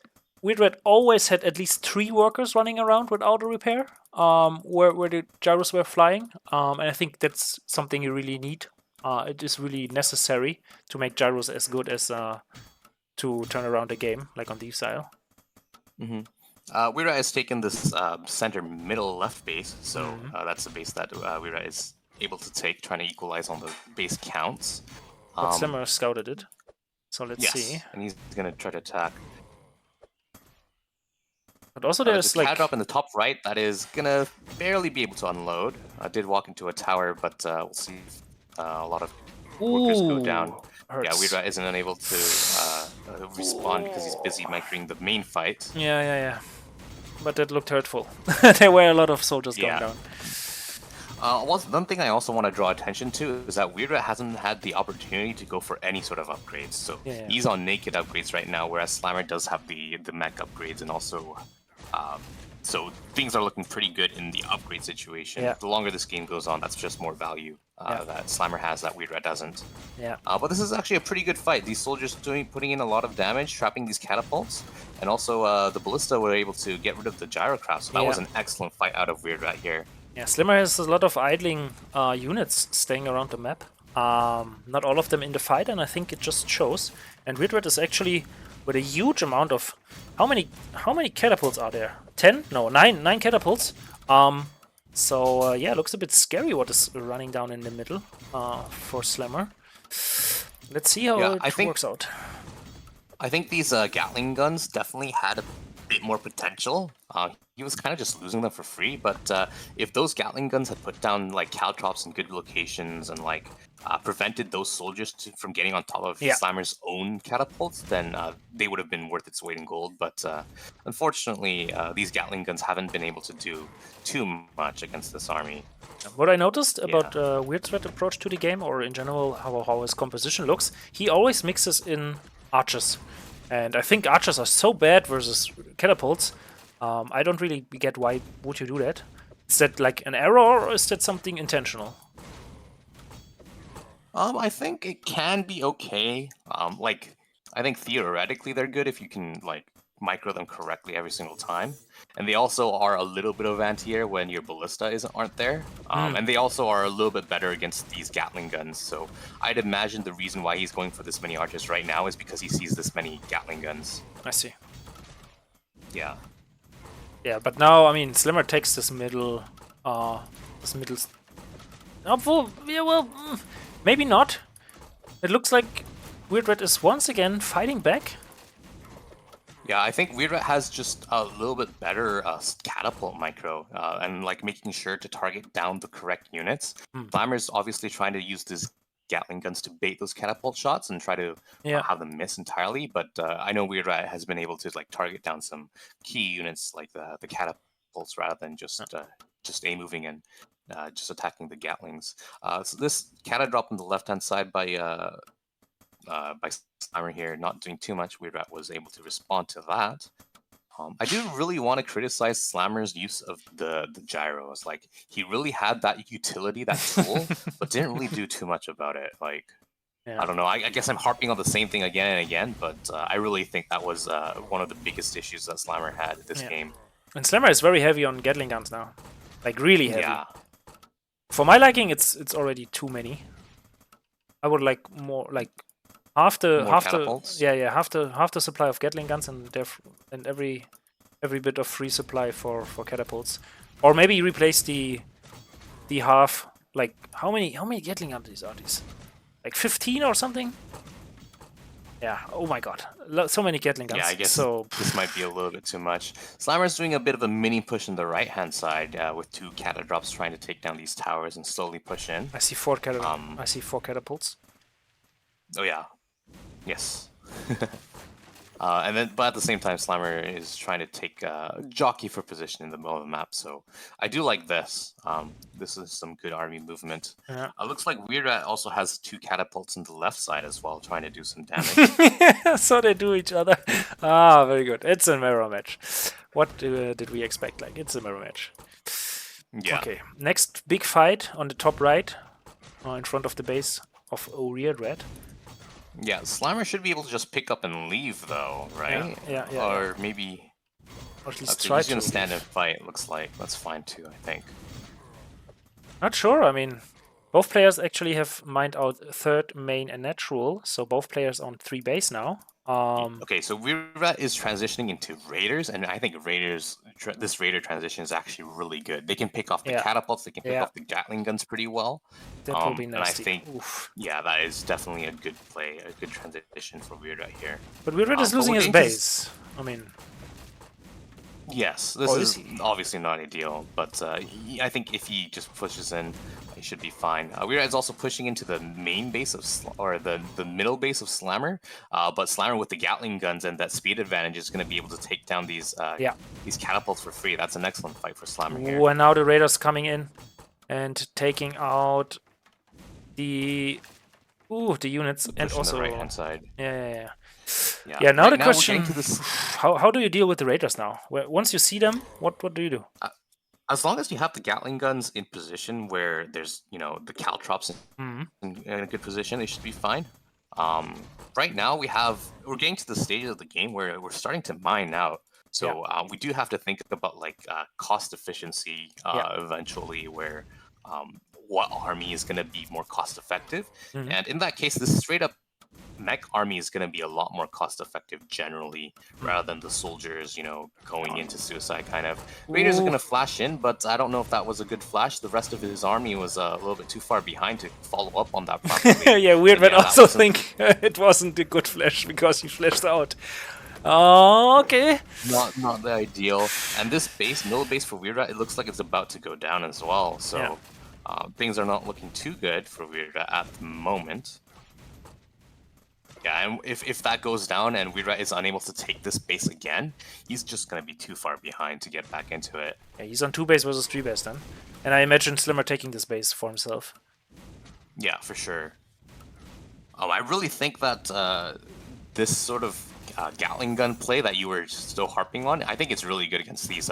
WeirdRat always had at least 3 workers running around with auto repair, where the gyros were flying, and I think that's something you really need. It is really necessary to make gyros as good as to turn around a game, like on Thieves Isle. WeirdRat has taken this center middle left base, so that's the base that WeirdRat is able to take, trying to equalize on the base counts. But Slammer scouted it, so let's see. And he's going to try to attack. But also there's the drop in the top right that is going to barely be able to unload. I did walk into a tower, but we'll see if a lot of workers go down. Hurts. Yeah, WeirdRat isn't unable to respawn because he's busy microing the main fight. Yeah. But that looked hurtful. There were a lot of soldiers going down. One thing I also want to draw attention to is that WeirdRat hasn't had the opportunity to go for any sort of upgrades. So he's on naked upgrades right now, whereas Slammer does have the mech upgrades, and also so things are looking pretty good in the upgrade situation. The longer this game goes on, that's just more value that Slammer has that WeirdRat doesn't. But this is actually a pretty good fight. These soldiers putting in a lot of damage, trapping these catapults, and also the ballista were able to get rid of the gyrocraft. So that was an excellent fight out of WeirdRat here. Yeah, Slammer has a lot of idling units staying around the map. Not all of them in the fight, and I think it just shows. And WeirdRat is actually with a huge amount of how many catapults are there? 10? No, 9 catapults. So yeah, looks a bit scary what is running down in the middle for Slammer. Let's see how it works out. I think these Gatling guns definitely had a bit more potential. He was kind of just losing them for free, but if those Gatling guns had put down like caltrops in good locations and like prevented those soldiers from getting on top of Yeah. Slammer's own catapults, then they would have been worth its weight in gold. But unfortunately, these Gatling guns haven't been able to do too much against this army. What I noticed about WeirdRat approach to the game, or in general how his composition looks, he always mixes in archers. And I think archers are so bad versus catapults. I don't really get why would you do that. Is that like an error, or is that something intentional? I think it can be okay. Like, I think theoretically they're good if you can like micro them correctly every single time. And they also are a little bit of anti-air when your ballista aren't there. And they also are a little bit better against these Gatling guns. So I'd imagine the reason why he's going for this many archers right now is because he sees this many Gatling guns. I see. Yeah. Yeah, but now, I mean, Slimmer takes this middle, Oh, yeah, well, maybe not. It looks like WeirdRat is once again fighting back. Yeah, I think WeirdRat has just a little bit better catapult micro and like making sure to target down the correct units. Slammer's obviously trying to use this Gatling guns to bait those catapult shots and try to have them miss entirely. But I know WeirdRat has been able to like target down some key units like the catapults rather than just A moving and just attacking the Gatlings. So this cata drop on the left hand side by Slammer here, not doing too much. WeirdRat was able to respond to that. I do really want to criticize Slammer's use of the gyros. Like, he really had that utility, that tool, but didn't really do too much about it. Like, I don't know. I guess I'm harping on the same thing again and again, but I really think that was one of the biggest issues that Slammer had this game. And Slammer is very heavy on Gatling guns now, like really heavy. Yeah. For my liking, it's already too many. I would like more, like half the supply of Gatling guns and every bit of free supply for catapults, or maybe replace the half. Like how many Gatling guns are these? Like 15 or something? Yeah. Oh my god, so many Gatling guns. Yeah, I guess so this might be a little bit too much. Slammer's doing a bit of a mini push on the right-hand side with 2 cata drops trying to take down these towers and slowly push in. I see 4 I see 4 catapults. Oh yeah. Yes. But at the same time, Slammer is trying to take jockey for position in the middle of the map. So I do like this. This is some good army movement. Yeah. Looks like WeirdRat also has 2 catapults on the left side as well, trying to do some damage. So they do each other. Ah, very good. It's a mirror match. What did we expect? Like, it's a mirror match. Yeah. Okay. Next big fight on the top right, in front of the base of WeirdRat. Yeah, Slammer should be able to just pick up and leave, though, right? Yeah. Or maybe... Or at least okay, try he's to. gonna stand and fight, looks like. That's fine, too, I think. Not sure. I mean, both players actually have mined out 3rd, main, and natural, so both players on 3 base now. Okay, so WeirdRat is transitioning into Raiders, and I think this Raider transition is actually really good. They can pick off the catapults, they can pick off the Gatling guns pretty well. That will be nasty. And I think, yeah, that is definitely a good play, a good transition for WeirdRat here. But WeirdRat is losing his base. I mean... Yes, this is obviously not ideal, but I think if he just pushes in, he should be fine. WeirdRat is also pushing into the main base of, the middle base of Slammer, but Slammer with the Gatling guns and that speed advantage is going to be able to take down these catapults for free. That's an excellent fight for Slammer here. When now the Raiders coming in and taking out the units and also the right-hand side. Yeah, now the question, how do you deal with the Raiders now? Once you see them, what do you do? As long as you have the Gatling guns in position where there's, the caltrops in a good position, they should be fine. Right now, we're getting to the stage of the game where we're starting to mine out. So we do have to think about cost efficiency eventually, where what army is going to be more cost effective. And in that case, this straight up mech army is going to be a lot more cost effective generally, rather than the soldiers, going into suicide kind of. Raiders are going to flash in, but I don't know if that was a good flash. The rest of his army was a little bit too far behind to follow up on that properly. Yeah, WeirdRat also wasn't think it wasn't a good flash because he flashed out. Oh, okay. not the ideal. And this middle base for WeirdRat, it looks like it's about to go down as well. So Yeah. things are not looking too good for WeirdRat at the moment. Yeah, and if that goes down and WeirdRat is unable to take this base again, he's just going to be too far behind to get back into it. Yeah, he's on 2 base versus 3 base then. And I imagine Slimmer taking this base for himself. Yeah, for sure. I really think that this sort of Gatling gun play that you were still harping on, I think it's really good against these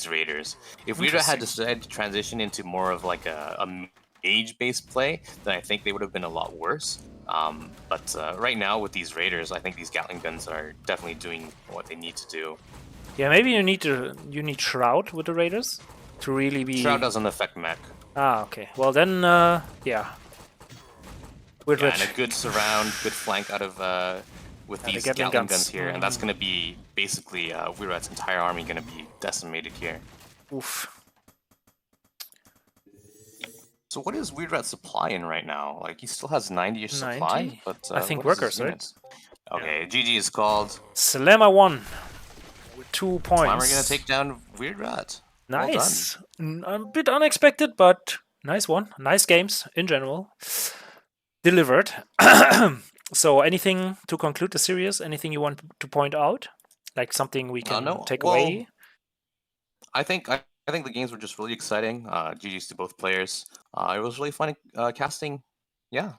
Raiders. If WeirdRat had decided to transition into more of like a mage-based play, then I think they would have been a lot worse. But right now with these Raiders, I think these Gatling guns are definitely doing what they need to do. Yeah, maybe you need Shroud with the Raiders to really be. Shroud doesn't affect mech. Ah, okay. Well then, yeah. Yeah, and a good surround, good flank out of with these Gatling guns here, and that's going to be basically WeirdRat's entire army going to be decimated here. Oof. So what is WeirdRat supplying right now? Like, he still has 90-ish supply, but I think workers, right? Okay, yeah. GG is called. Slammer won with 2 points. Slammer gonna take down WeirdRat. Nice. Well, a bit unexpected, but nice one. Nice games in general. Delivered. So anything to conclude the series? Anything you want to point out? Like something we can take away? I think the games were just really exciting. GG's to both players. It was really fun casting. Yeah.